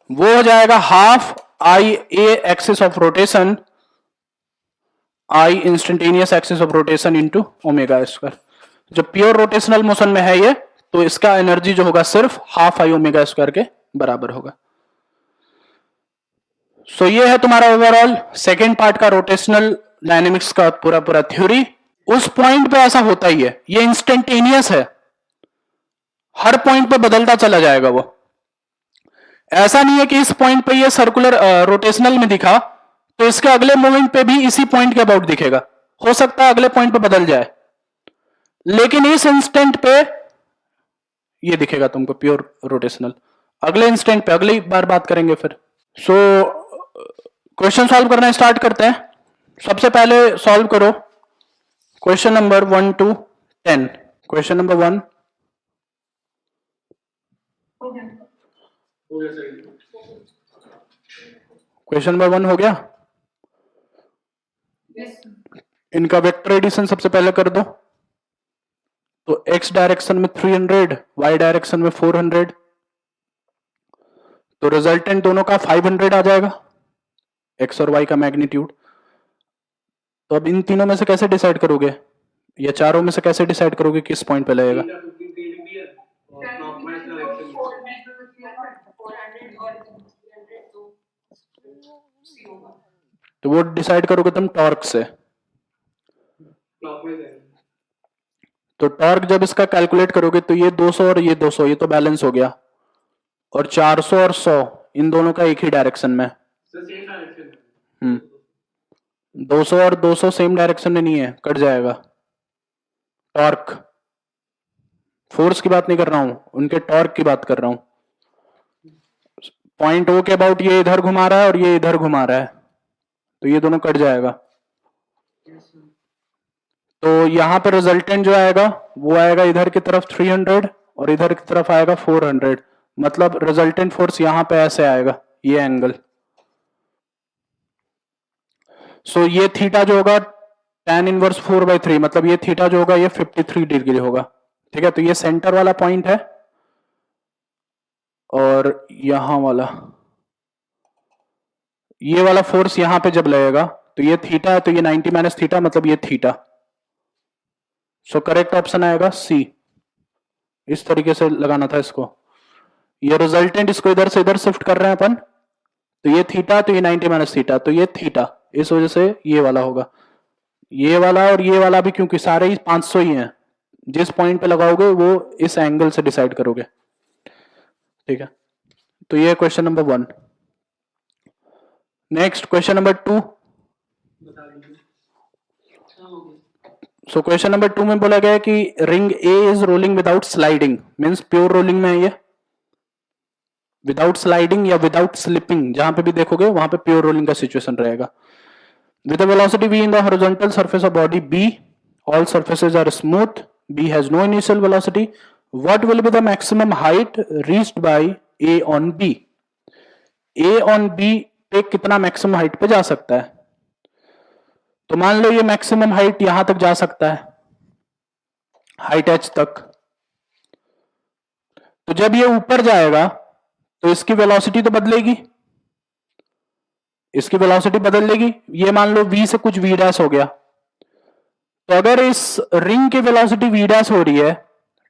वो हो जाएगा half I A axis of rotation, I instantaneous axis of rotation into omega square. जब प्योर रोटेशनल मोशन में है ये, तो इसका एनर्जी जो होगा सिर्फ हाफ आई ओमेगा स्क्वायर के बराबर होगा। सो ये है तुम्हारा ओवरऑल सेकेंड पार्ट का रोटेशनल डायनेमिक्स का पूरा थ्योरी। उस पॉइंट पे ऐसा होता ही है, ये इंस्टेंटेनियस है, हर पॉइंट पे बदलता चला जाएगा वो। ऐसा नहीं है कि इस पॉइंट पे ये सर्कुलर रोटेशनल में दिखा तो इसके अगले मोमेंट पे भी इसी पॉइंट के अबाउट दिखेगा। हो सकता है अगले पॉइंट पे बदल जाए, लेकिन इस इंस्टेंट पे ये दिखेगा तुमको प्योर रोटेशनल। अगले इंस्टेंट पे अगली बार बात करेंगे फिर। सो क्वेश्चन सॉल्व करना स्टार्ट करते हैं। सबसे पहले सॉल्व करो question number 1 to 10। Question number 1 हो गया। हो गया सही। क्वेश्चन नंबर 1 हो गया। यस इनका वेक्टर एडिशन सबसे पहले कर दो। तो x डायरेक्शन में 300, y डायरेक्शन में 400, तो रिजल्टेंट दोनों का 500 आ जाएगा, x और y का मैग्नीट्यूड। तो अब इन तीनों में से कैसे डिसाइड करोगे, या चारों में से कैसे डिसाइड करोगे किस पॉइंट पे लगेगा? थीटा 15 भी है और क्लॉकवाइज डायरेक्शन में 400 और 300 तो सी होगा। तो वो डिसाइड करोगे तुम टॉर्क से। क्लॉकवाइज है। तो टॉर्क जब इसका कैलकुलेट करोगे तो ये 200 और ये 200, ये तो बैलेंस हो गया, और 400 और 100 इन दोनों का एक ही डायरेक्शन में। सर सेम डायरेक्शन है। 200 और 200 सेम डायरेक्शन में नहीं है, कट जाएगा। टॉर्क, फोर्स की बात नहीं कर रहा हूं, उनके टॉर्क की बात कर रहा हूं। पॉइंट ओ के अबाउट ये इधर घुमा रहा है और ये इधर घुमा रहा है, तो ये दोनों कट जाएगा। तो यहां पर रिजल्टेंट जो आएगा वो आएगा इधर की तरफ 300 और इधर की तरफ आएगा 400। मतलब रिजल्टेंट फोर्स यहां पे ऐसे आएगा, ये एंगल। सो ये थीटा जो होगा tan इनवर्स 4/3, मतलब ये थीटा जो होगा ये 53 डिग्री होगा। ठीक है, तो ये सेंटर वाला पॉइंट है और यहां वाला, ये वाला फोर्स यहां पे जब लगेगा तो ये थीटा है, तो ये 90 माइनस थीटा, मतलब ये थीटा। सो करेक्ट ऑप्शन आएगा सी। इस तरीके से लगाना था इसको। ये रिजल्टेंट इसको इधर से इधर शिफ्ट कर रहे हैं अपन, तो ये थीटा, तो ये 90 माइनस थीटा, तो ये थीटा, इस वजह से ये वाला होगा। ये वाला और ये वाला भी, क्योंकि सारे ही 500 ही हैं, जिस पॉइंट पे लगाओगे वो इस एंगल से डिसाइड करोगे। ठीक है, तो ये question number 1। Next question number 2। बता दीजिए। सो क्वेश्चन नंबर 2 में बोला गया है कि ring A is rolling without sliding, means pure rolling में है ये। विदाउट स्लाइडिंग या विदाउट स्लिपिंग, जहां पे भी देखोगे वहां पे प्योर रोलिंग का सिचुएशन रहेगा। With a velocity v in the horizontal surface of body B, all surfaces are smooth, B has no initial velocity, what will be the maximum height reached by A on B? A on B पे कितना maximum height पे जा सकता है? तो मान लो ये maximum height यहां तक जा सकता है, हाइट h तक। तो जब ये ऊपर जाएगा तो इसकी वेलोसिटी तो बदलेगी, इसकी वेलोसिटी बदल लेगी। ये मान लो v से कुछ v डैश हो गया, तो अगर इस रिंग की वेलोसिटी v डैश हो रही है,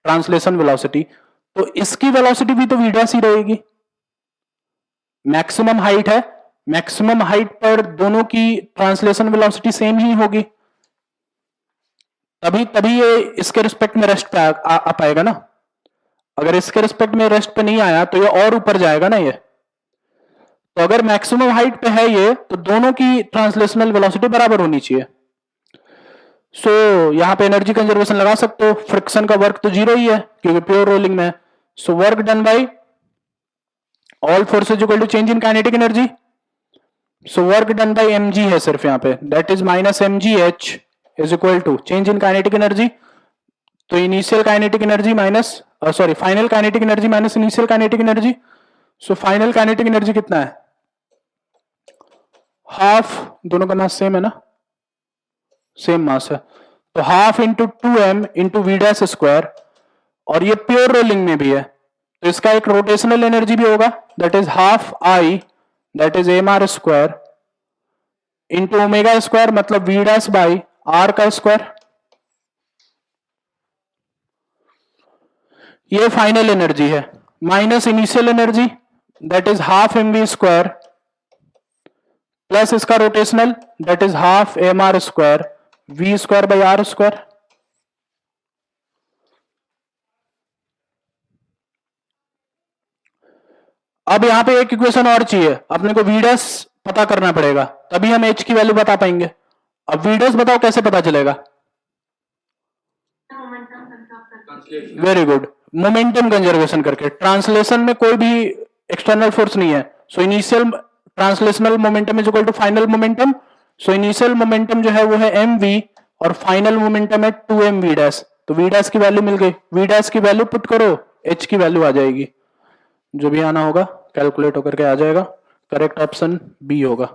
ट्रांसलेशन वेलोसिटी, तो इसकी वेलोसिटी भी तो v डैश ही रहेगी। मैक्सिमम हाइट है, मैक्सिमम हाइट पर दोनों की ट्रांसलेशन वेलोसिटी सेम ही होगी, तभी तभी ये इसके रिस्पेक्ट में रेस्ट पे आ पाएगा ना। अगर इसके रिस्पेक्ट में रेस्ट पे नहीं आया तो ये और ऊपर जाएगा ना ये। तो अगर मैक्सिमम हाइट पे है ये, तो दोनों की ट्रांसलेशनल वेलोसिटी बराबर होनी चाहिए। सो यहां पे एनर्जी कंजर्वेशन लगा सकते हो, फ्रिक्शन का वर्क तो जीरो ही है क्योंकि प्योर रोलिंग में है। So work done by all forces equal to change in kinetic energy. So work done by mg है सिर्फ यहां पे, that is minus mgh is equal to change in kinetic energy. तो initial kinetic energy minus sorry final kinetic energy minus initial kinetic energy. So final kinetic energy कितना है, half, दोनों का mass same है ना, सेम मास है, तो half into 2m into V dash square, और ये प्योर रोलिंग में भी है तो इसका एक रोटेशनल एनर्जी भी होगा, that is half I, that is m are square into omega square, मतलब वी डैश बाई आर का स्क्वायर। ये फाइनल एनर्जी है, minus initial energy that is half M v square plus इसका rotational that is half m are square v square by are square. अब यहां पे एक equation और चाहिए, अपने को वी डैश पता करना पड़ेगा, तभी हम एच की वैल्यू बता पाएंगे। अब वी डैश बताओ कैसे पता चलेगा, मोमेंटम कंजर्व करके। Translation very good, momentum conservation करके। ट्रांसलेशन में कोई भी एक्सटर्नल फोर्स नहीं है, so initial translational momentum is equal to final momentum. So initial momentum जो है वो है एम वी और फाइनल मोमेंटम है 2m वी डैश। तो वी डैश की वैल्यू मिल गई, वी डैश की वैल्यू पुट करो, एच की वैल्यू आ जाएगी, जो भी आना होगा कैलकुलेट होकर के आ जाएगा। करेक्ट ऑप्शन बी होगा।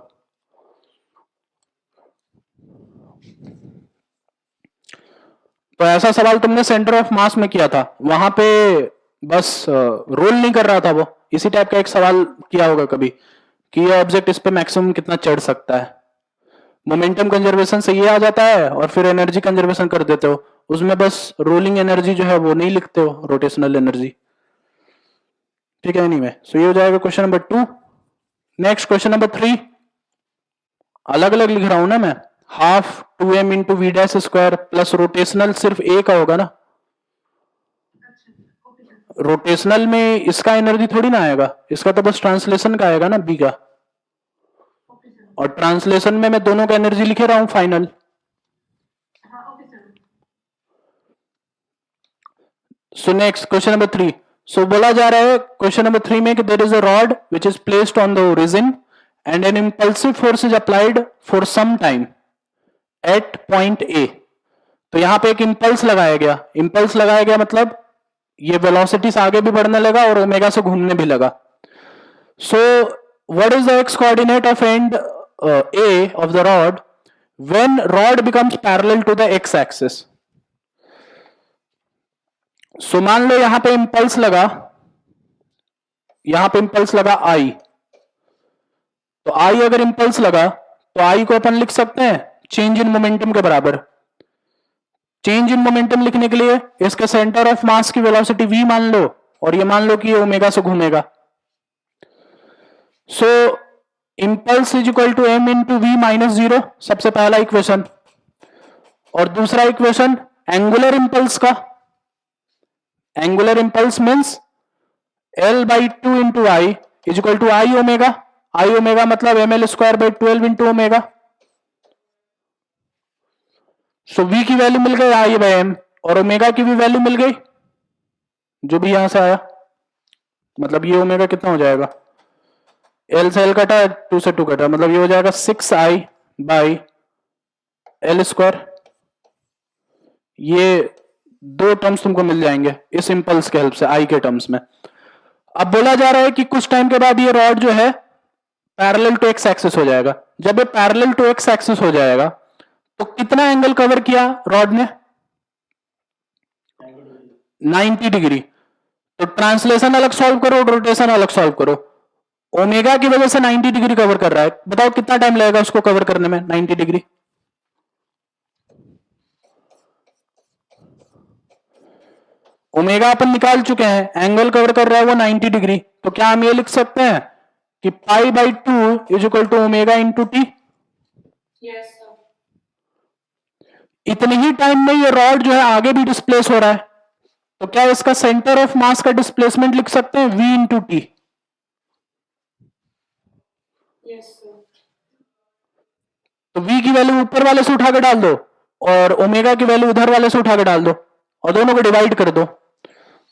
तो ऐसा सवाल तुमने सेंटर ऑफ मास में किया था, वहां पे बस रोल नहीं कर रहा था वो, इसी टाइप का एक सवाल किया होगा कभी कि ये ऑब्जेक्ट इस पे मैक्सिमम कितना चढ़ सकता है। मोमेंटम कंजर्वेशन से ये आ जाता है और फिर एनर्जी कंजर्वेशन कर देते हो, उसमें बस रोलिंग एनर्जी जो है वो नहीं लिखते हो, रोटेशनल एनर्जी। ठीक है, एनीवे सो ये हो जाएगा question number 2। Next question number 3, अलग अलग लिख रहा हूं ना मैं, half 2m into V dash square plus rotational सिर्फ ए का होगा ना, अच्छा, ओके सर। रोटेशनल में इसका एनर्जी थोड़ी ना आएगा, इसका तो बस ट्रांसलेशन का आएगा ना बी का, ओके सर। और ट्रांसलेशन में मैं दोनों का एनर्जी लिखे रहा हूं फाइनल। हाँ, okay sir. So next question number 3, so बोला जा रहा है क्वेश्चन नंबर 3 में कि there is a rod which is placed on the origin and an impulsive force is applied for some time at point A. तो यहां पे एक इंपल्स लगाया गया, इंपल्स लगाया गया मतलब ये वेलोसिटी से आगे भी बढ़ने लगा और ओमेगा से घूमने भी लगा। So what is the x coordinate of end a of the rod when rod becomes parallel to the x axis. So मान लो यहां पे इंपल्स लगा, यहां पे इंपल्स लगा आई, तो आई अगर इंपल्स लगा तो आई को अपन लिख सकते हैं चेंज इन मोमेंटम के बराबर। चेंज इन मोमेंटम लिखने के लिए इसके सेंटर ऑफ मास की वेलोसिटी v मान लो और ये मान लो कि ये ओमेगा से घूमेगा। So impulse is equal to m into v minus 0, सबसे पहला इक्वेशन। और दूसरा इक्वेशन एंगुलर इंपल्स का, angular impulse means L by 2 into I is equal to I omega, I omega मतलब ml square by 12 into omega. So v की value मिल गई I by m और ओमेगा की भी वैल्यू मिल गई जो भी यहां से आया, मतलब ये ओमेगा कितना हो जाएगा, L से L कटा 2 से 2 कटा, मतलब ये हो जाएगा 6i बाई एल स्क्वायर। ये दो टर्म्स तुमको मिल जाएंगे इस इंपल्स के हेल्प से आई के टर्म्स में। अब बोला जा रहा है कि कुछ टाइम के बाद ये रॉड जो है पैरेलल टू एक्स एक्सिस हो जाएगा। जब ये पैरेलल टू एक्स एक्सिस हो जाएगा तो कितना एंगल कवर किया रॉड ने, 90 डिग्री। तो ट्रांसलेशन अलग सॉल्व करो, रोटेशन अलग सॉल्व करो। ओमेगा की वजह से 90 डिग्री कवर कर रहा है, बताओ कितना टाइम लगेगा उसको कवर करने में 90 डिग्री। ओमेगा अपन निकाल चुके हैं, एंगल कवर कर रहा है वो 90 डिग्री, तो क्या हम ये लिख सकते हैं कि pi by 2 is equal to omega into T. Yes, sir. इतने ही टाइम में ये रॉड जो है आगे भी डिस्प्लेस हो रहा है, तो क्या इसका सेंटर ऑफ मास का डिस्प्लेसमेंट लिख सकते हैं v into T. Yes, sir. तो v की वैल्यू ऊपर वाले से उठा के डाल दो और ओमेगा की वैल्यू उधर वाले से उठा के डाल दो और दोनों को डिवाइड कर दो।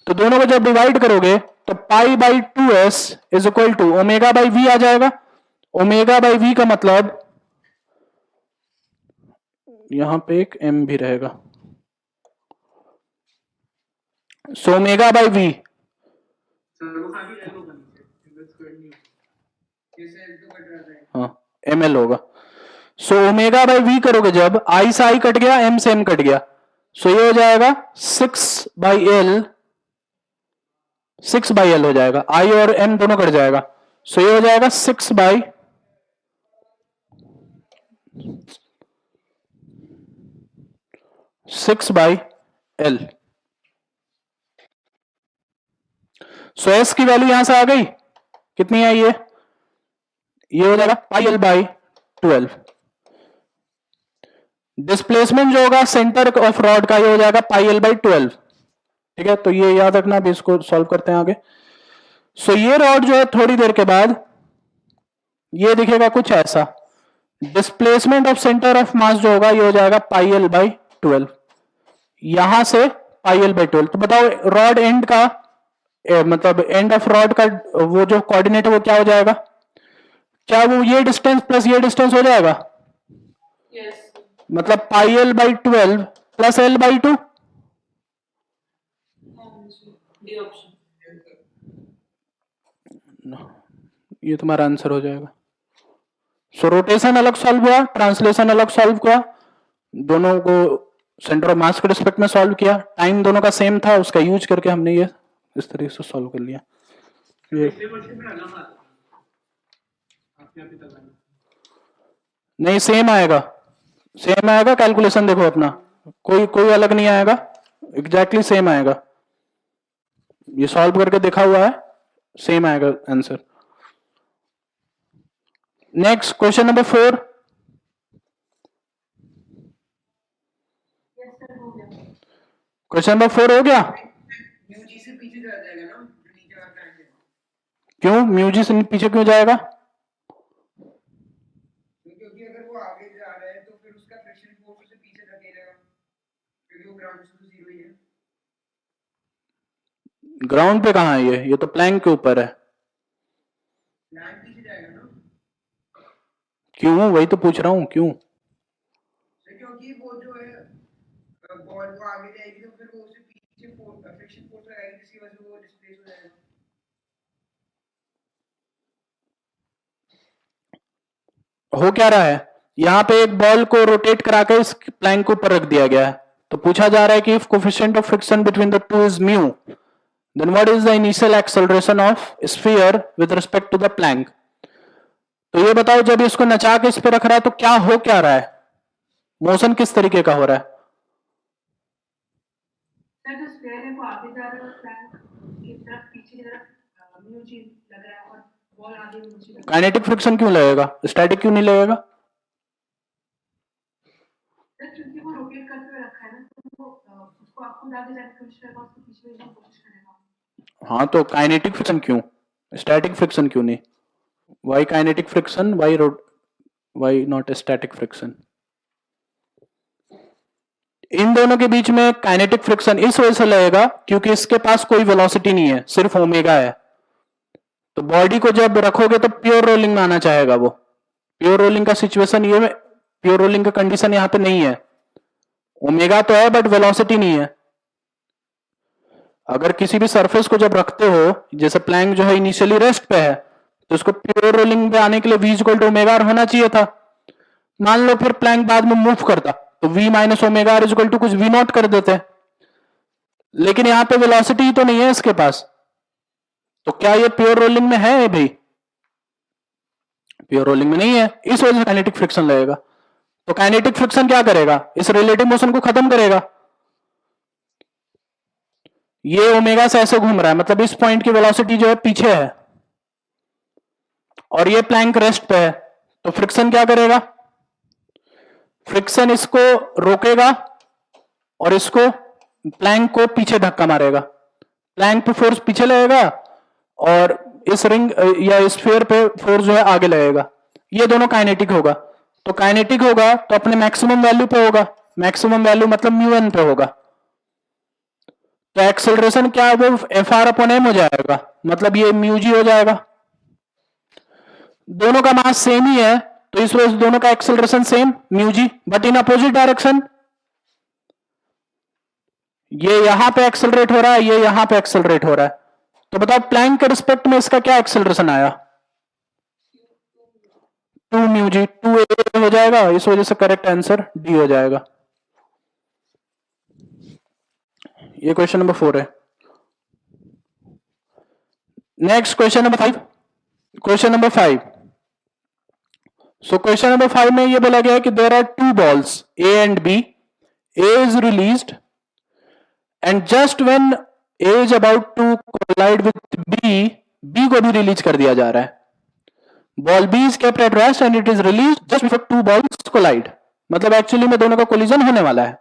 तो दोनों को जब डिवाइड करोगे तो pi by 2s is equal to omega by v आ जाएगा। ओमेगा बाई वी का मतलब यहां पे एक m भी रहेगा, so omega by V. Sir वो खाली एल होगा नीचे, एल स्क्वायर नहीं होगा। जैसे एल तो कट रहा है। हाँ ml होगा। सो ओमेगा बाई वी करोगे जब आई से आई कट गया, m से m कट गया, सो ये हो जाएगा 6 बाई एल, 6 बाई एल हो जाएगा, आई और m दोनों कट जाएगा, सो ये हो जाएगा 6 बाई एल। सो एस की वैल्यू यहां से आ गई, कितनी आई है, ये हो जाएगा पाई एल बाई 12। डिस्प्लेसमेंट जो होगा सेंटर ऑफ रॉड का ये हो जाएगा पाई एल बाई 12। ठीक है, तो ये याद रखना, अभी इसको सॉल्व करते हैं आगे। सो ये रॉड जो है थोड़ी देर के बाद ये दिखेगा कुछ ऐसा। डिस्प्लेसमेंट ऑफ सेंटर ऑफ मास जो होगा ये हो जाएगा पाई एल बाई 12, यहां से पाई एल बाई 12। तो बताओ रॉड एंड का मतलब एंड ऑफ रॉड का वो जो कोऑर्डिनेट है वो क्या हो जाएगा, क्या वो ये डिस्टेंस प्लस ये डिस्टेंस हो जाएगा, Yes, sir. मतलब pi L by 12 plus L by 2। D option. ये तुम्हारा आंसर हो जाएगा। सो रोटेशन अलग सॉल्व हुआ, ट्रांसलेशन अलग सॉल्व हुआ, दोनों को सेंटर ऑफ मास के रिस्पेक्ट में सॉल्व किया, टाइम दोनों का सेम था, उसका यूज करके हमने ये इस तरीके से सॉल्व कर लिया। ये पिछले क्वेश्चन में अलग आता है, आपके यहाँ पे तक आना। नहीं सेम आएगा, सेम आएगा, कैलकुलेशन देखो अपना, कोई कोई अलग नहीं आएगा, एग्जैक्टली सेम आएगा, ये सॉल्व करके देखा हुआ है, सेम आएगा answer. Next question number 4। Yes, sir. हो गया. क्वेश्चन नंबर 4 हो गया। म्यू जी से पीछे चला जाएगा ना, जो नीचे वाला प्लान है। क्यों म्यू जी से पीछे क्यों जाएगा, क्योंकि अगर वो आगे जा रहा है तो फिर उसका फ्रिक्शन फोर्स उसे पीछे धकेलेगा, क्योंकि वो ग्राउंड से तो जीरो ही है। ग्राउंड पे कहाँ है ये तो प्लैंक के ऊपर है। प्लान पीछे जाएगा ना, क्यों, वही तो पूछ रहा हूँ क्यों। तो क्योंकि वो जो है बॉल वो आगे जाएगी तो फिर वो उसे पीछे फ्रिक्शन फोर्स लगाएगी, जिसकी वजह से वो डिस्प्लेस हो जाएगा। हो क्या रहा है, यहाँ पे एक बॉल को रोटेट करा के इस प्लैंक के ऊपर रख दिया गया है, तो पूछा जा रहा है कि if coefficient of friction between the two is mu, then what is the initial acceleration of sphere with respect to the plank. तो ये बताओ जब इसको नचा के इस पे रख रहा है तो क्या हो क्या रहा है, मोशन किस तरीके का हो रहा है। सर जो स्क्वायर है वो आगे जा रहा है और प्लैंक की तरफ पीछे की तरफ म्यू जी लग रहा है और बॉल आगे म्यू जी लग रहा है। काइनेटिक फ्रिक्शन क्यों लगेगा, स्टैटिक क्यों नहीं लगेगा। सर क्योंकि वो रोटेट करते हुए रखा है ना, तो वो उसको आप खुद आगे जाने की कोशिश करेगा, उसको पीछे भेजने की कोशिश करेगा। हाँ तो काइनेटिक फ्रिक्शन क्यों, स्टैटिक फ्रिक्शन क्यों नहीं, why kinetic friction why not static friction. इन दोनों के बीच में काइनेटिक फ्रिक्शन इस वजह से लगेगा क्योंकि इसके पास कोई वेलोसिटी नहीं है, सिर्फ ओमेगा है। तो बॉडी को जब रखोगे तो प्योर रोलिंग में आना चाहेगा वो, प्योर रोलिंग का सिचुएशन ये में, प्योर रोलिंग का कंडीशन यहां पे नहीं है, ओमेगा तो है बट वेलोसिटी नहीं है। अगर किसी भी सरफेस को जब रखते हो, जैसे प्लैंक जो है इनिशियली रेस्ट पे है, तो उसको प्योर रोलिंग पे आने के लिए v equal to omega R होना चाहिए था। मान लो फिर प्लैंक बाद में मूव करता तो v minus omega R equal to कुछ v नॉट कर देते, लेकिन यहां पे वेलोसिटी तो नहीं है इसके पास, तो क्या ये प्योर रोलिंग में है भाई, प्योर रोलिंग में नहीं है, इस वजह से काइनेटिक फ्रिक्शन लगेगा। तो काइनेटिक फ्रिक्शन क्या करेगा, इस रिलेटिव मोशन को खत्म करेगा। ये ओमेगा से ऐसे घूम रहा है, मतलब इस पॉइंट की वेलोसिटी जो है पीछे है, और ये प्लैंक रेस्ट पे है, तो फ्रिक्शन क्या करेगा? फ्रिक्शन इसको रोकेगा और इसको प्लैंक को पीछे धक्का मारेगा। प्लैंक पे फोर्स पीछे लगेगा और इस रिंग या स्फीयर पे फोर्स जो है आगे लगेगा। ये दोनों काइनेटिक होगा, तो काइनेटिक होगा तो अपने मैक्सिमम वैल्यू पे होगा। मैक्सिमम वैल्यू मतलब म्यू पे होगा, तो एक्सेलरेशन क्या है वो Fr/m हो जाएगा, मतलब ये म्यू जी हो जाएगा। दोनों का मास सेम ही है तो इस वजह से दोनों का acceleration same mu G, but in opposite direction. ये यहां पे एक्सेलरेट हो रहा है, ये यहां पे एक्सेलरेट हो रहा है, तो बताओ प्लैंक के रिस्पेक्ट में इसका क्या एक्सेलरेशन आया? 2 म्यू जी, 2a हो जाएगा। इस वजह से करेक्ट आंसर डी हो जाएगा। ये क्वेश्चन नंबर 4 है। Next question number 5। Question number 5। So question number 5 में ये बोला गया है कि there are 2 balls A and B. A is released and just when A is about to collide with B, B को भी रिलीज कर दिया जा रहा है। Ball B is kept at rest and it is released just before 2 balls collide. मतलब actually में दोनों का कोलिजन होने वाला है।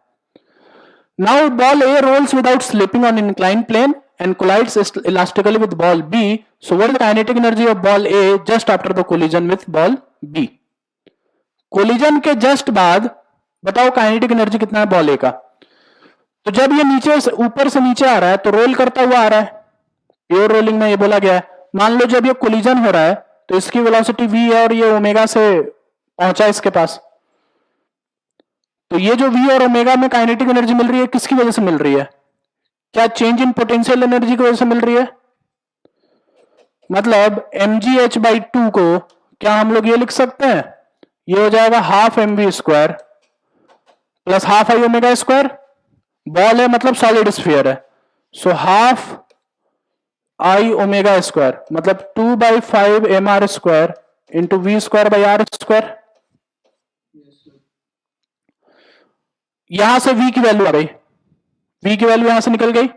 Now ball A rolls without slipping on inclined plane and collides elastically with ball B. So what is the kinetic energy of ball A just after the collision with ball B? Collision के just बाद बताओ kinetic energy कितना है ball ए का। तो जब ये नीचे से ऊपर से नीचे आ रहा है तो रोल करता हुआ आ रहा है, प्योर रोलिंग में ये बोला गया है। मान लो जब ये कोलिजन हो रहा है तो इसकी वेलोसिटी v है और ये ओमेगा से पहुंचा इसके पास, तो ये जो v और ओमेगा में काइनेटिक एनर्जी मिल रही है किसकी वजह से मिल रही है? क्या चेंज इन पोटेंशियल एनर्जी की वजह से मिल रही है? मतलब mgh/2 को क्या हम लोग ये लिख सकते हैं, ये हो जाएगा half mv² plus half I omega square. Ball है मतलब सॉलिड स्फीयर है, so half I omega square मतलब 2/5 mr² इंटू v²/r²। यहां से v की वैल्यू आ गई, v की वैल्यू यहां से निकल गई।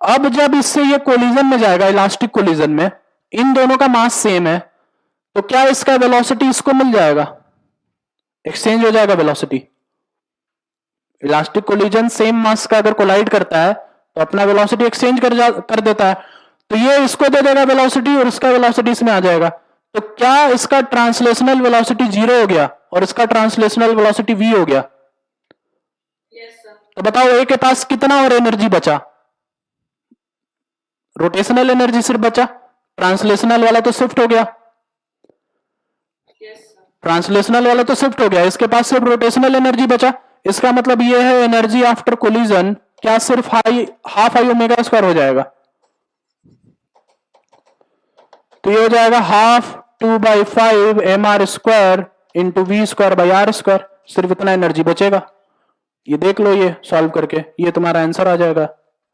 अब जब इससे ये कोलिजन में जाएगा, इलास्टिक कोलिजन में, इन दोनों का मास सेम है, तो क्या इसका वेलोसिटी इसको मिल जाएगा, एक्सचेंज हो जाएगा velocity. Elastic collision same mass का अगर कोलाइड करता है तो अपना वेलोसिटी एक्सचेंज कर देता है, तो ये इसको दे देगा वेलोसिटी और इसका वेलोसिटी इसमें आ जाएगा। तो क्या इसका ट्रांसलेशनल वेलोसिटी 0 हो गया और इसका ट्रांसलेशनल वेलोसिटी v हो गया? तो बताओ ए के पास कितना और एनर्जी बचा? रोटेशनल एनर्जी सिर्फ बचा, ट्रांसलेशनल वाला तो शिफ्ट हो गया। ट्रांसलेशनल वाला तो शिफ्ट हो गया, इसके पास सिर्फ रोटेशनल एनर्जी बचा। इसका मतलब ये है एनर्जी आफ्टर कोलिजन क्या सिर्फ हाफ आई ओमेगा स्क्वायर हो जाएगा। तो ये हो जाएगा हाफ 2/5 mr² इंटू v²/r²। सिर्फ इतना एनर्जी बचेगा। ये देख लो, ये सॉल्व करके ये तुम्हारा आंसर आ जाएगा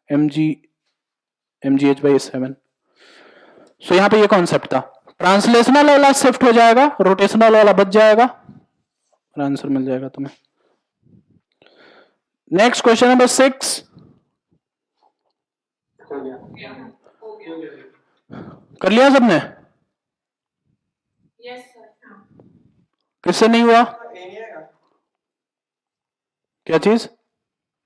mgh/7। सो यहां पे ये कॉन्सेप्ट था, ट्रांसलेशनल वाला शिफ्ट हो जाएगा, रोटेशनल वाला बच जाएगा और आंसर मिल जाएगा तुम्हें। Next question number 6। कर लिया सबने? Yes sir. किससे नहीं हुआ? उसका ए नहीं आएगा, क्या चीज?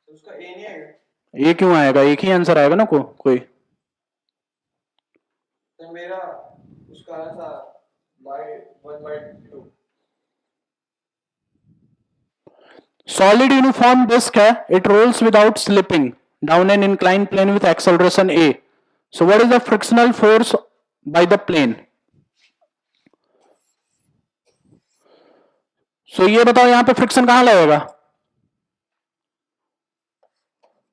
उसका ए नहीं आएगा। ये क्यों आएगा? एक ही आंसर आएगा ना कोई। तो मेरा उसका आया था y1/2। सॉलिड यूनिफॉर्म डिस्क है, it rolls without slipping down an incline plane with acceleration a. So what is the frictional force by the plane? So ये बताओ यहां पे फ्रिक्शन कहां लगेगा?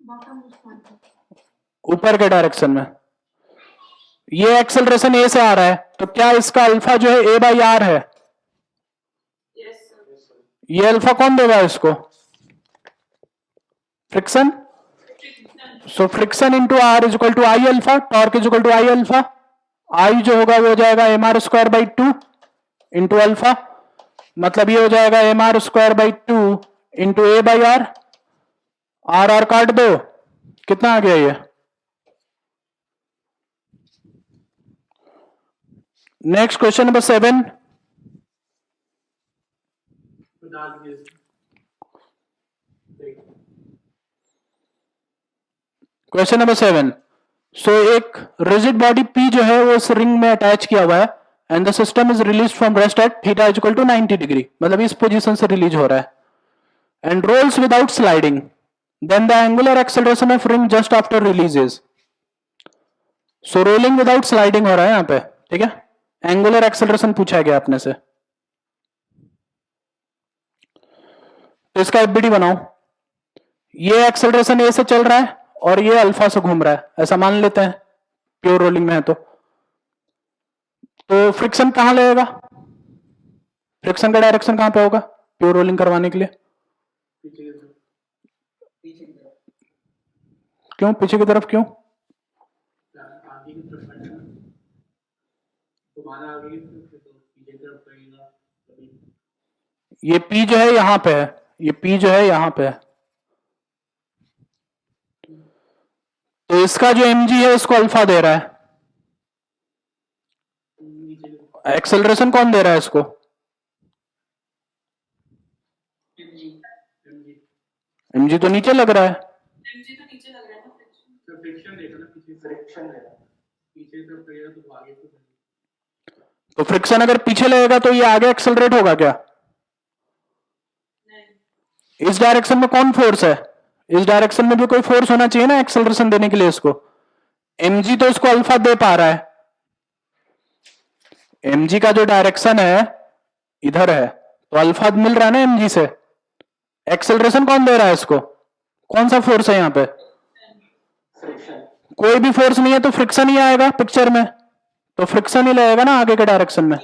बॉटम उस पॉइंट पर। ऊपर के डायरेक्शन में। ये एक्सेलरेशन a से आ रहा है, तो क्या इसका अल्फा जो है a/r है? Yes sir. ये अल्फा कौन देगा इसको? Friction. So friction into are is equal to I alpha, torque is equal to I alpha. I जो होगा वो हो जाएगा mr² इंटू अल्फा, मतलब ये हो जाएगा mr² इंटू a/r। आर काट दो, कितना आ गया ये? Next question number 7. डाल दिए क्वेश्चन नंबर 7. सो एक रिजिड बॉडी P जो है वो इस रिंग में अटैच किया हुआ है and the system is release from rest at theta is equal to 90 degree, मतलब इस पोजीशन से रिलीज हो रहा है and rolls without sliding, then the angular acceleration of ring just after release is. So rolling without sliding हो रहा है यहां पे, ठीक है. एंगुलर एक्सेलरेशन पूछा गया अपने से, तो इसका एफबीडी बनाओ. ये एक्सेलरेशन ए से चल रहा है और ये अल्फा से घूम रहा है, ऐसा मान लेते हैं प्योर रोलिंग में है. तो फ्रिक्शन कहां लगेगा? फ्रिक्शन का डायरेक्शन कहां पे होगा प्योर रोलिंग करवाने के लिए? पीछे की तरफ, क्यों पीछे की तरफ? क्यों? आगे की तरफ करना है। तो माना आगे की तरफ से तो पीछे की तरफ करेगा कभी। ये P जो है यहां पे है, ये P जो है यहां पे है, तो इसका जो mg है इसको अल्फा दे रहा है. नीचे की तरफ एक्सेलरेशन कौन दे रहा है इसको? mg mg तो नीचे लग रहा है. एमजी तो नीचे लग रहा है ना फ्रिक्शन. तो फ्रिक्शन देखो ना, पीछे फ्रिक्शन लेगा, पीछे की तरफ करेगा तो आगे को करेगा। तो फ्रिक्शन अगर पीछे लगेगा तो ये आगे एक्सेलरेट होगा क्या? नहीं. इस डायरेक्शन में कौन फोर्स है? इस डायरेक्शन में भी कोई फोर्स होना चाहिए ना एक्सेलरेशन देने के लिए इसको. mg तो इसको अल्फा दे पा रहा है, mg का जो डायरेक्शन है इधर है, तो अल्फा मिल रहा है ना mg से. एक्सेलरेशन कौन दे रहा है इसको? कौन सा फोर्स है यहां पे? कोई भी फोर्स नहीं है तो फ्रिक्शन ही आएगा पिक्चर में, तो फ्रिक्शन ही लगेगा ना आगे के डायरेक्शन में.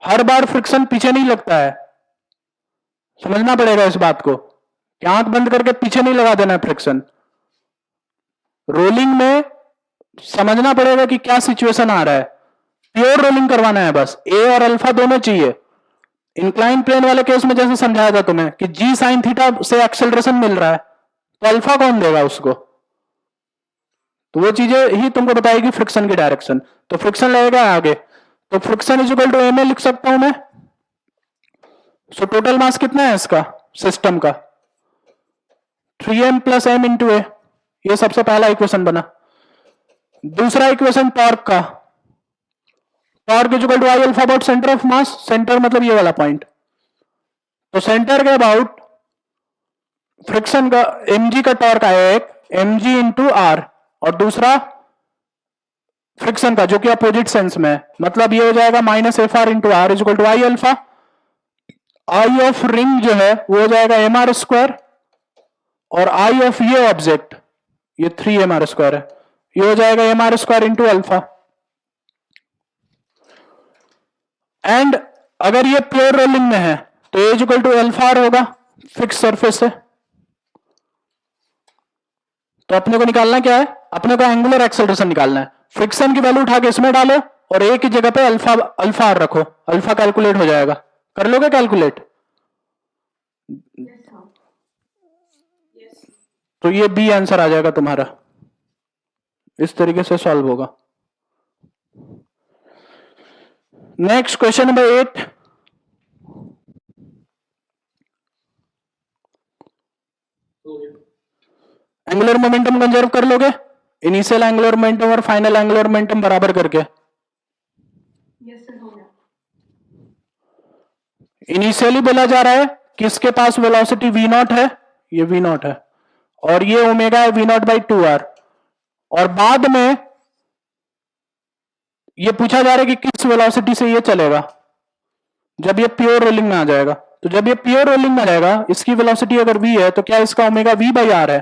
हर बार फ्रिक्शन पीछे नहीं लगता है, समझना पड़ेगा इस बात को कि आंख बंद करके पीछे नहीं लगा देना फ्रिक्शन. रोलिंग में समझना पड़ेगा कि क्या सिचुएशन आ रहा है. प्योर रोलिंग करवाना है बस, ए और अल्फा दोनों चाहिए. इंक्लाइन प्लेन वाले केस में जैसे समझाया था तुम्हें कि जी साइन थीटा से एक्सेलरेशन मिल रहा है, तो अल्फा कौन देगा उसको? तो वो चीजें ही तुमको बताएगी फ्रिक्शन की डायरेक्शन. तो फ्रिक्शन लगेगा आगे, तो friction is equal to M A लिख सकता हूं मैं. सो टोटल मास कितना है इसका सिस्टम का? 3m प्लस एम इंटू ए. ये सबसे पहला इक्वेशन बना. दूसरा इक्वेशन टॉर्क का, torque is equal to I alpha about centre of mass. Centre मतलब ये वाला पॉइंट, तो सेंटर के अबाउट फ्रिक्शन का mg का टॉर्क आया एक mg इंटू आर, और दूसरा फ्रिक्शन का जो कि अपोजिट सेंस में है, मतलब ये हो जाएगा minus F R into are is equal to I alpha. I of ring जो है वो हो जाएगा एम आर स्क्वायर, और आई ऑफ ये ऑब्जेक्ट ये 3mr स्क्वायर है, ये हो जाएगा M are square into alpha. And अगर ये प्योर रोलिंग में है तो A equal to alpha R होगा फिक्स सरफेस से. तो अपने को निकालना क्या है? अपने को एंगुलर एक्सेलरेशन निकालना है. फ्रिक्शन की वैल्यू उठा के इसमें डालो और ए की जगह पे अल्फा अल्फा आर रखो, अल्फा कैलकुलेट हो जाएगा. कर लोगे कैलकुलेट? Yes sir. यस. तो ये बी आंसर आ जाएगा तुम्हारा. इस तरीके से सॉल्व होगा. Next question number 8. तो एंगुलर मोमेंटम कंजर्व कर लोगे? इनिशियल एंगुलर मोमेंटम और फाइनल एंगुलर मोमेंटम बराबर करके. यस सर हो गया. इनिशियली बोला जा रहा है कि इसके पास वेलोसिटी v नॉट है, ये v नॉट है, और ये ओमेगा है v नॉट बाई 2r, और बाद में ये पूछा जा रहा है कि किस वेलोसिटी से ये चलेगा जब ये प्योर रोलिंग में आ जाएगा. तो जब ये प्योर रोलिंग में आ जाएगा, इसकी वेलोसिटी अगर v है तो क्या इसका ओमेगा v बाई आर है.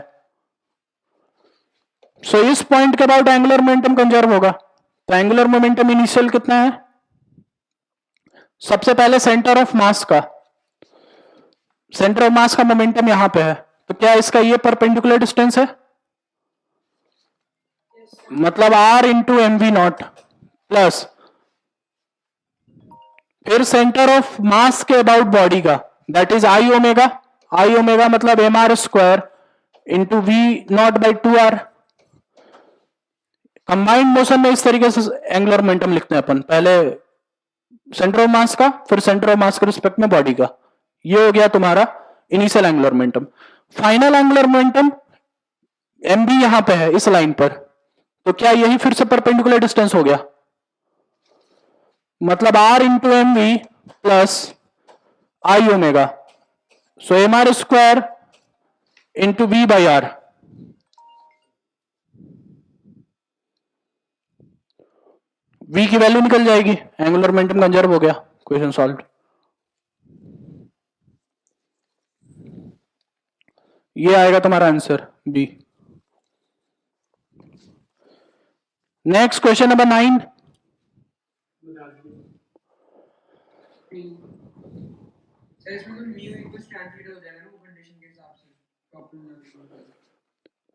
सो इस पॉइंट के अबाउट एंगुलर मोमेंटम कंजर्व होगा. तो एंगुलर मोमेंटम इनिशियल कितना है? सबसे पहले सेंटर ऑफ मास का, सेंटर ऑफ मास का मोमेंटम यहां पे है, तो क्या इसका ये परपेंडिकुलर डिस्टेंस है? मतलब r into M v naught plus फिर सेंटर ऑफ मास के अबाउट बॉडी का, that is I omega. I omega मतलब m are square into v naught by 2r. Combined motion में इस तरीके से एंगुलर मोमेंटम लिखते हैं अपन, पहले सेंटर ऑफ मास का, फिर सेंटर ऑफ मास के रिस्पेक्ट में बॉडी का। ये हो गया तुम्हारा initial angular momentum. Final angular momentum M भी यहां पे है इस लाइन पर, तो क्या यही फिर से परपेंडिकुलर डिस्टेंस हो गया? मतलब R into M V plus I omega, so M are square into V by R. V की वैल्यू निकल जाएगी, एंगुलर मोमेंटम कंजर्व हो गया, क्वेश्चन सॉल्व। ये आएगा तुम्हारा answer B. Next question number 9। Sir इसमें तो म्यू इक्वल्स tan थीटा हो जाएगा ना वो कंडीशन के हिसाब से प्रॉब्लम।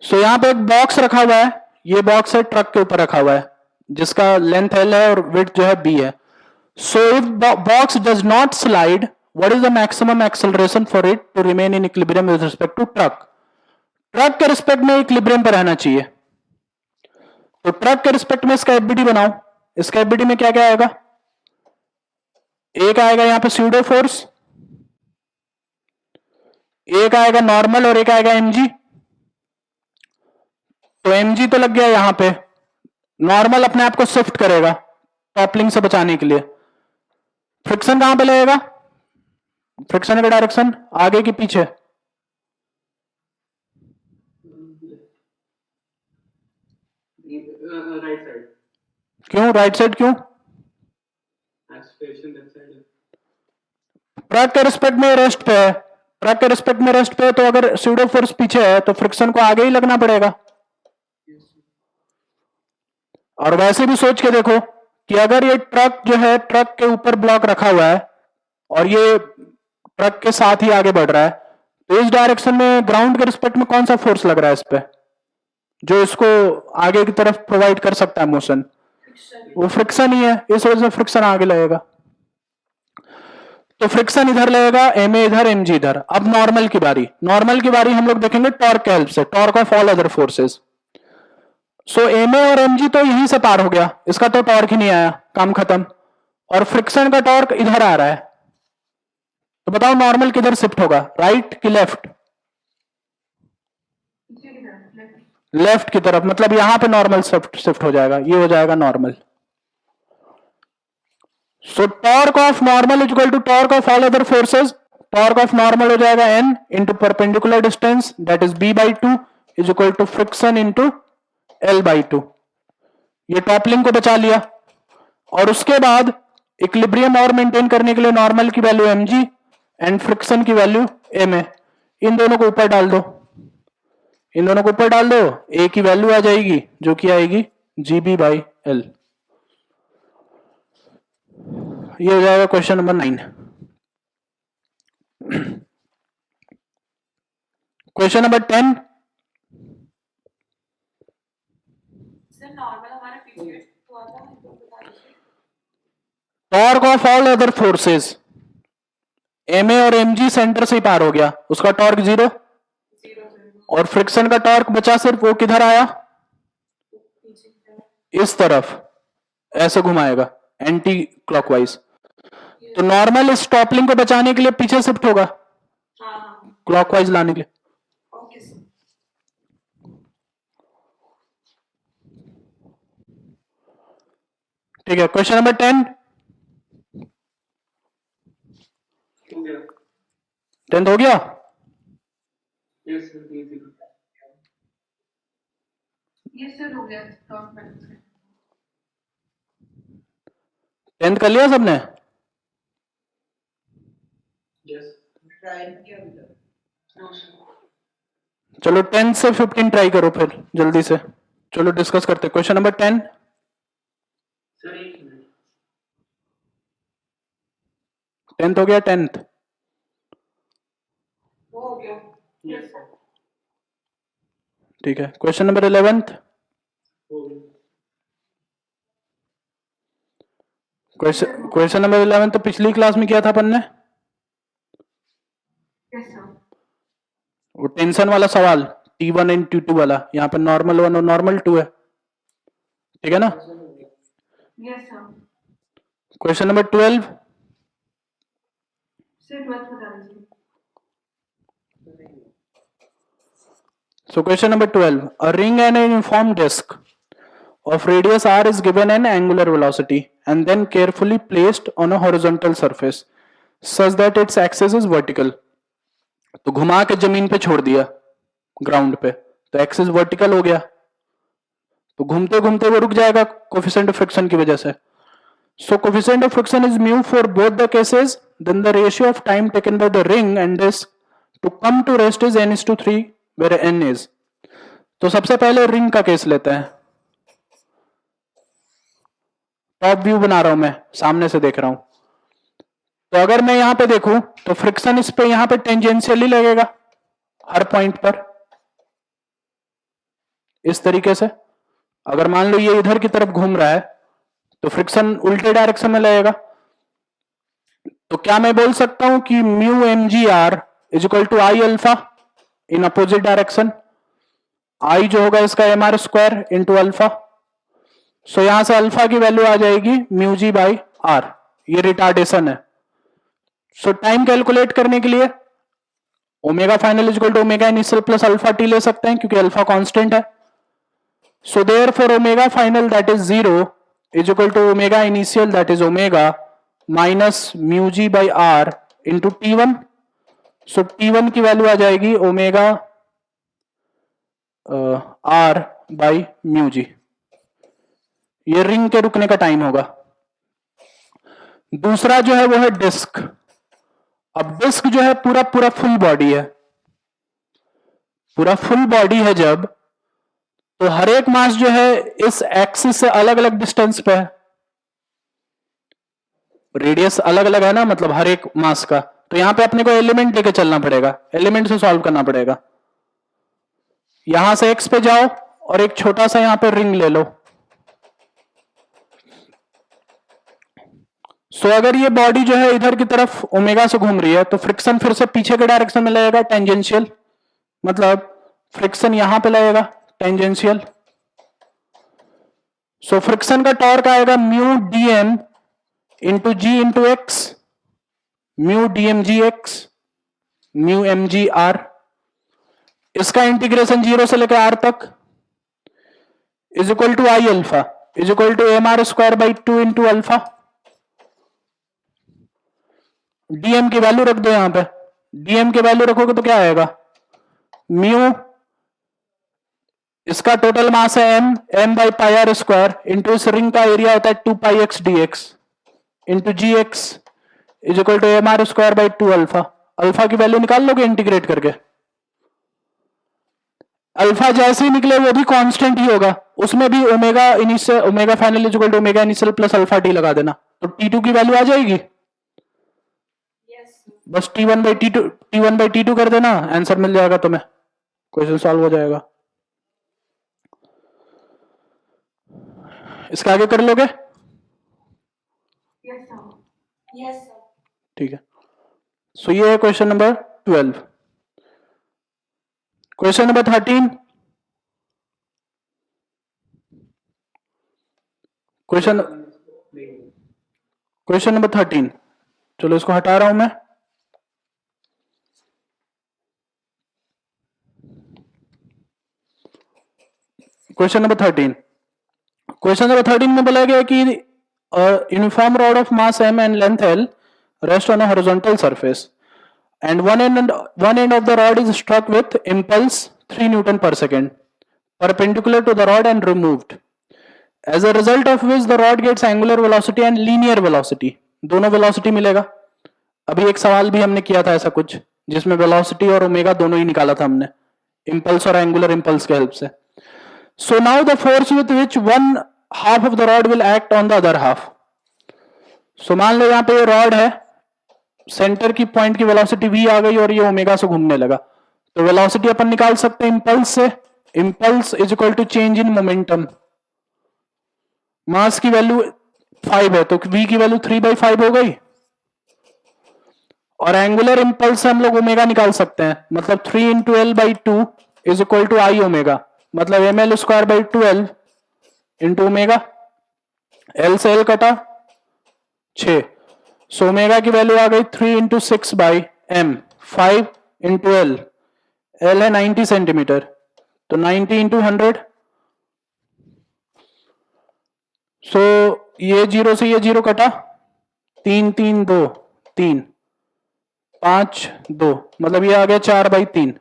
सो यहां पे एक बॉक्स रखा हुआ है, ये बॉक्स है ट्रक के ऊपर रखा हुआ है, जिसका लेंथ एल है और विड्थ जो है बी है। So if box does not slide, what is the maximum acceleration for it to remain in equilibrium with respect to truck? Truck के रिस्पेक्ट में इक्विलिब्रियम पर रहना चाहिए, तो ट्रक के रिस्पेक्ट में इसका एफबीडी बनाओ। इसका एफबीडी में क्या क्या आएगा? एक आएगा यहां पे स्यूडो फोर्स, एक आएगा नॉर्मल और एक आएगा एमजी। तो एमजी तो लग गया यहां पे, नॉर्मल अपने आप को शिफ्ट करेगा टॉपलिंग से बचाने के लिए। फ्रिक्शन कहां पे लगेगा? फ्रिक्शन का डायरेक्शन आगे की पीछे? Right side. क्यों राइट साइड? क्यों? Expression that side. ट्रक के रिस्पेक्ट में रेस्ट पे है, ट्रक के रिस्पेक्ट में रेस्ट पे है, तो अगर स्यूडो फोर्स पीछे है तो फ्रिक्शन को आगे ही लगना पड़ेगा। और वैसे भी सोच के देखो कि अगर ये ट्रक जो है ट्रक के ऊपर ब्लॉक रखा हुआ है और ये ट्रक के साथ ही आगे बढ़ रहा है, तो इस डायरेक्शन में ग्राउंड के रिस्पेक्ट में कौन सा फोर्स लग रहा है इस पे जो इसको आगे की तरफ प्रोवाइड कर सकता है मोशन? वो फ्रिक्शन ही है, इस वजह से फ्रिक्शन आगे लगेगा। तो फ्रिक्शन इधर लगेगा, एमए इधर, एमजी इधर। अब नॉर्मल की बारी, नॉर्मल की बारी हम लोग देखेंगे टॉर्क के हेल्प से, torque of all other forces. So MA और एमजी तो यहीं से पार हो गया, इसका तो टॉर्क ही नहीं आया, काम खत्म। और फ्रिक्शन का टॉर्क इधर आ रहा है, तो बताओ नॉर्मल किधर शिफ्ट होगा, राइट कि लेफ्ट? पीछे की तरफ लेफ्ट। लेफ्ट की तरफ, मतलब यहां पे नॉर्मल शिफ्ट हो जाएगा, ये हो जाएगा normal. So torque of normal is equal to torque of all other forces. Torque of normal हो जाएगा n into perpendicular distance that is b by 2 is equal to friction into l by 2। ये toppling को बचा लिया। और उसके बाद equilibrium और मेंटेन करने के लिए नॉर्मल की वैल्यू mg एंड फ्रिक्शन की वैल्यू ma, इन दोनों को ऊपर डाल दो, इन दोनों को ऊपर डाल दो, a की वैल्यू आ जाएगी जो कि आएगी gb बाई l। ये हो जाएगा question number 9। Question number 10। Sir normal हमारा पीछे हुआ था तो बता दीजिए। Torque of all other forces, MA और एमजी सेंटर से ही पार हो गया, उसका टॉर्क 0। और फ्रिक्शन का टॉर्क बचा सिर्फ, वो किधर आया? इस तरफ ऐसे घुमाएगा एंटी क्लॉकवाइज। तो नॉर्मल इस टॉपलिंग को बचाने के लिए पीछे शिफ्ट होगा, क्लॉकवाइज लाने के लिए। Okay sir. ठीक है, क्वेश्चन नंबर 10। हो गया। 10 हो गया। Yes sir, easy. ये सर हो गया टॉप में। 10th कर लिया सबने? यस। ट्राई किया अभी तक। चलो 10 से 15 ट्राई करो फिर जल्दी से। चलो डिस्कस करते हैं क्वेश्चन नंबर 10। सर एक मिनट। 10th हो गया? 10th हो गया। Yes sir. ठीक है, क्वेश्चन नंबर 11th। हो गया। क्वेश्चन नंबर 11 तो पिछली क्लास में किया था अपन ने, यस सर। वो टेंशन वाला सवाल T1 एंड T2 वाला। यहाँ पे नॉर्मल 1 और नॉर्मल 2 है। ठीक है ना? Yes, sir. Question number 12, Sir, 12th बता दीजिए. so question number 12, a ring and an uniform disk of radius r is given an angular velocity and then carefully placed on a horizontal surface such that its axis is vertical. तो घुमा के जमीन पे छोड़ दिया ground पे, तो axis vertical हो गया, तो घूमते घूमते वो रुक जाएगा कोफिशिएंट ऑफ फ्रिक्शन की वजह से. So coefficient of friction is mu for both the cases. Then the ratio of time taken by the ring and disk to come to rest is n/3, where n is. तो सबसे पहले ring का case लेते हैं. Top view बना रहा हूं मैं, सामने से देख रहा हूं. तो अगर मैं यहां पे देखूं तो फ्रिक्शन इस पे यहां पे टेंजेंशियली लगेगा हर पॉइंट पर, इस तरीके से. अगर मान लो ये इधर की तरफ घूम रहा है तो फ्रिक्शन उल्टे डायरेक्शन में लगेगा. तो क्या मैं बोल सकता हूं कि mu M G r is equal to I alpha in opposite direction. I जो होगा इसका m are square into alpha. So यहां से अल्फा की वैल्यू आ जाएगी म्यू जी बाई आर. ये रिटार्डेशन है. सो टाइम कैलकुलेट करने के लिए omega final is equal to omega initial plus alpha t ले सकते हैं, क्योंकि अल्फा कांस्टेंट है. So therefore omega final that is 0 is equal to omega initial, that is omega minus mu g by r into t1. so t1 की value आ जाएगी omega r by mu g. ये ring के रुकने का time होगा. दूसरा जो है वो है डिस्क. अब डिस्क जो है पूरा पूरा फुल बॉडी है, पूरा फुल बॉडी है जब, तो हर एक मास जो है इस एक्सिस से अलग अलग डिस्टेंस पे है. रेडियस अलग अलग है ना, मतलब हर एक मास का. तो यहां पे अपने को एलिमेंट लेके चलना पड़ेगा, एलिमेंट से सॉल्व करना पड़ेगा. यहां से एक्स पे जाओ और एक छोटा सा यहां पे रिंग ले लो. सो अगर ये बॉडी जो है इधर की तरफ ओमेगा से घूम रही है तो फ्रिक्शन फिर से पीछे के डायरेक्शन में लगेगा टेंजेंशियल, मतलब फ्रिक्शन यहां पे लगेगा टेंजेंशियल. सो फ्रिक्शन का टॉर्क आएगा mu D M into G into X, mu D M G X, mu M G R. इसका इंटीग्रेशन 0 से लेकर आर तक is equal to I alpha is equal to M R square by 2 into alpha. DM की value रख दो यहां पे. DM की वैल्यू रखोगे तो क्या आएगा, म्यू इसका टोटल मास है m by pi r square into इस रिंग का एरिया होता है 2 pi x d x into g x is equal to M R square by 2 alpha. Alpha की वैल्यू निकाल लोगे इंटीग्रेट करके. अल्फा जैसे ही निकले वो भी कांस्टेंट ही होगा, उसमें भी omega initial omega final is equal to omega initial plus alpha T लगा देना, तो T2 की वैल्यू आ जाएगी. बस T1 बाई T2 कर देना, आंसर मिल जाएगा तुम्हें, क्वेश्चन सॉल्व हो जाएगा. इसका आगे कर लोगे? Yes, sir. Yes, sir. ठीक है. सो ये है question number 12. Question number 13. Question number 13. चलो इसको हटा रहा हूं मैं. Question number 13. क्वेश्चन नंबर 13 में बोला गया कि uniform rod of mass m and length l rest on a horizontal surface and one end of the rod is struck with impulse 3 Newton per second perpendicular to the rod and removed, as a result of which the rod gets angular velocity and linear velocity. दोनों velocity मिलेगा. अभी एक सवाल भी हमने किया था ऐसा कुछ, जिसमें velocity और ओमेगा दोनों ही निकाला था हमने, impulse और angular impulse के हेल्प से. So now the force with which one half of the rod will act on the other half. So मान लो यहां पे ये रॉड है, सेंटर की पॉइंट की वेलोसिटी v आ गई और ये ओमेगा से घूमने लगा, तो वेलोसिटी अपन निकाल सकते हैं इंपल्स से. Impulse is equal to change in momentum. Mass की वैल्यू 5 है तो v की वैल्यू 3/5 हो गई, और एंगुलर इंपल्स से हम लोग ओमेगा निकाल सकते हैं, मतलब 3 into l by 2 is equal to I omega, मतलब m l square by 12 into omega, l से एल कटा 6, सो ओमेगा की वैल्यू आ गई 3 into 6 by m, 5 into l, l है 90 सेंटीमीटर, तो 90 इंटू 100, सो ये 0 से ये 0 कटा, 3 3 2 3, 5 2, मतलब ये आ गया 4/3।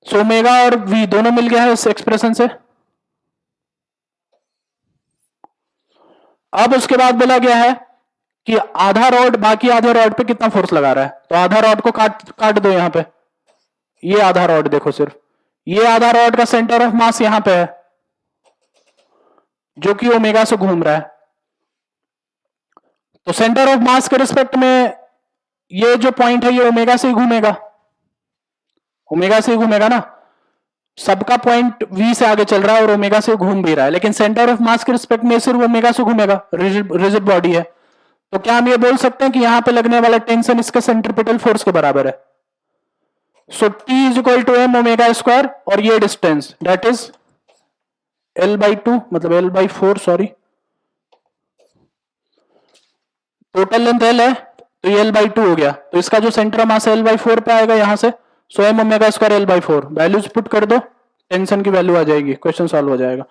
सो ओमेगा और वी दोनों मिल गया है इस एक्सप्रेशन से। अब उसके बाद बोला गया है कि आधा रॉड बाकी आधे रॉड पे कितना फोर्स लगा रहा है, तो आधा रॉड को काट दो यहां पे, ये आधा रॉड देखो, सिर्फ ये आधा रॉड का सेंटर ऑफ मास यहां पे है जो कि ओमेगा से घूम रहा है, तो सेंटर ऑफ मास के रिस्पेक्ट में ये जो पॉइंट है ये ओमेगा से ही घूमेगा, ओमेगा से ही घूमेगा ना, सबका पॉइंट वी से आगे चल रहा है और ओमेगा से घूम भी रहा है, लेकिन सेंटर ऑफ मास के रिस्पेक्ट में सिर्फ ओमेगा से घूमेगा, रिजिड बॉडी है, तो क्या हम ये बोल सकते हैं कि यहां पे लगने वाला टेंशन इसका सेंट्रीपिटल फोर्स के बराबर है। So T is equal to M omega square, और ये डिस्टेंस दैट इज L/2, मतलब L/4, sorry, total length L है तो ये L/2 हो गया, तो इसका जो सेंटर मास है L/4 पे आएगा यहां से, so m omega square L/4, values put कर दो, टेंशन की वैल्यू आ जाएगी, क्वेश्चन सॉल्व हो जाएगा।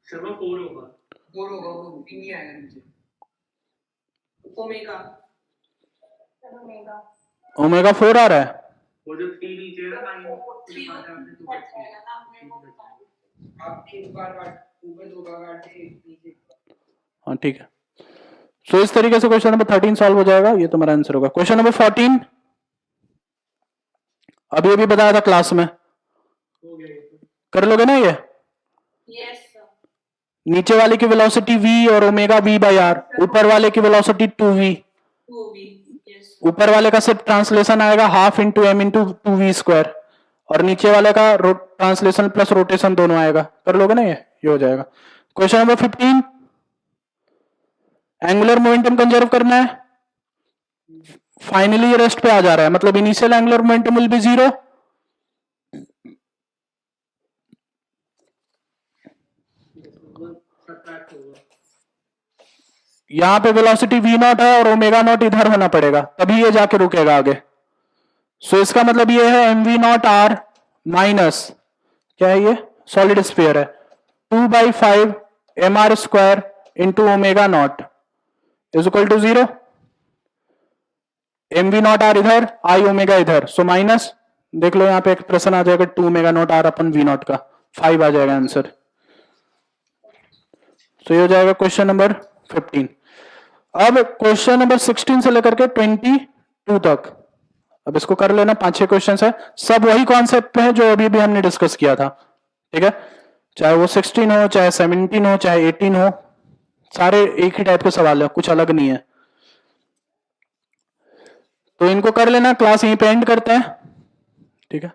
शर्मा 4 होगा, 4 होगा, वो भी नहीं आएगा नीचे। ओमेगा ओमेगा 4 आ रहा है, वो जो 3 नीचे है ना 9 आप 3 बार काट, ऊपर 2 बार काटे, नीचे। हाँ ठीक है। सो इस तरीके से क्वेश्चन नंबर 13 सॉल्व हो जाएगा, ये तुम्हारा आंसर होगा। क्वेश्चन नंबर 14 अभी अभी बताया था क्लास में, हो गया ये तो। कर लोगे ना ये? Yes sir. नीचे वाले की वेलोसिटी v और ओमेगा v बाई आर, ऊपर वाले की वेलोसिटी 2v, 2v यस ऊपर वाले का सिर्फ ट्रांसलेशन आएगा half into M into 2v square, और नीचे वाले का ट्रांसलेशन प्लस रोटेशन दोनों आएगा, कर लोगे ना ये हो जाएगा। Question number 15, angular momentum conserve करना है, फाइनली रेस्ट पे आ जा रहा है, मतलब initial angular momentum will be 0, subtract होगा, यहां पे वेलोसिटी v नॉट है और ओमेगा नॉट इधर होना पड़ेगा, तभी ये जाके रुकेगा आगे। सो इसका मतलब ये है mv नॉट आर माइनस, क्या है ये, सॉलिड स्फीयर है, 2/5 mr square into omega not is equal to 0, mv not R इधर, आई ओमेगा इधर, सो माइनस, देख लो यहां पे एक्सप्रेशन आ जाएगा 2 ओमेगा नॉट आर अपन v नॉट का, 5 आ जाएगा आंसर। तो ये हो जाएगा क्वेश्चन नंबर 15। अब क्वेश्चन नंबर 16 से लेकर के 22 तक, अब इसको कर लेना, 5-6 क्वेश्चन है, सब वही कॉन्सेप्ट पे है जो अभी भी हमने डिस्कस किया था, ठीक है, चाहे वो 16 हो, चाहे 17 हो, चाहे 18 हो, सारे एक ही टाइप के सवाल है, कुछ अलग नहीं है। तो इनको कर लेना, क्लास यहीं पे एंड करते हैं, ठीक है।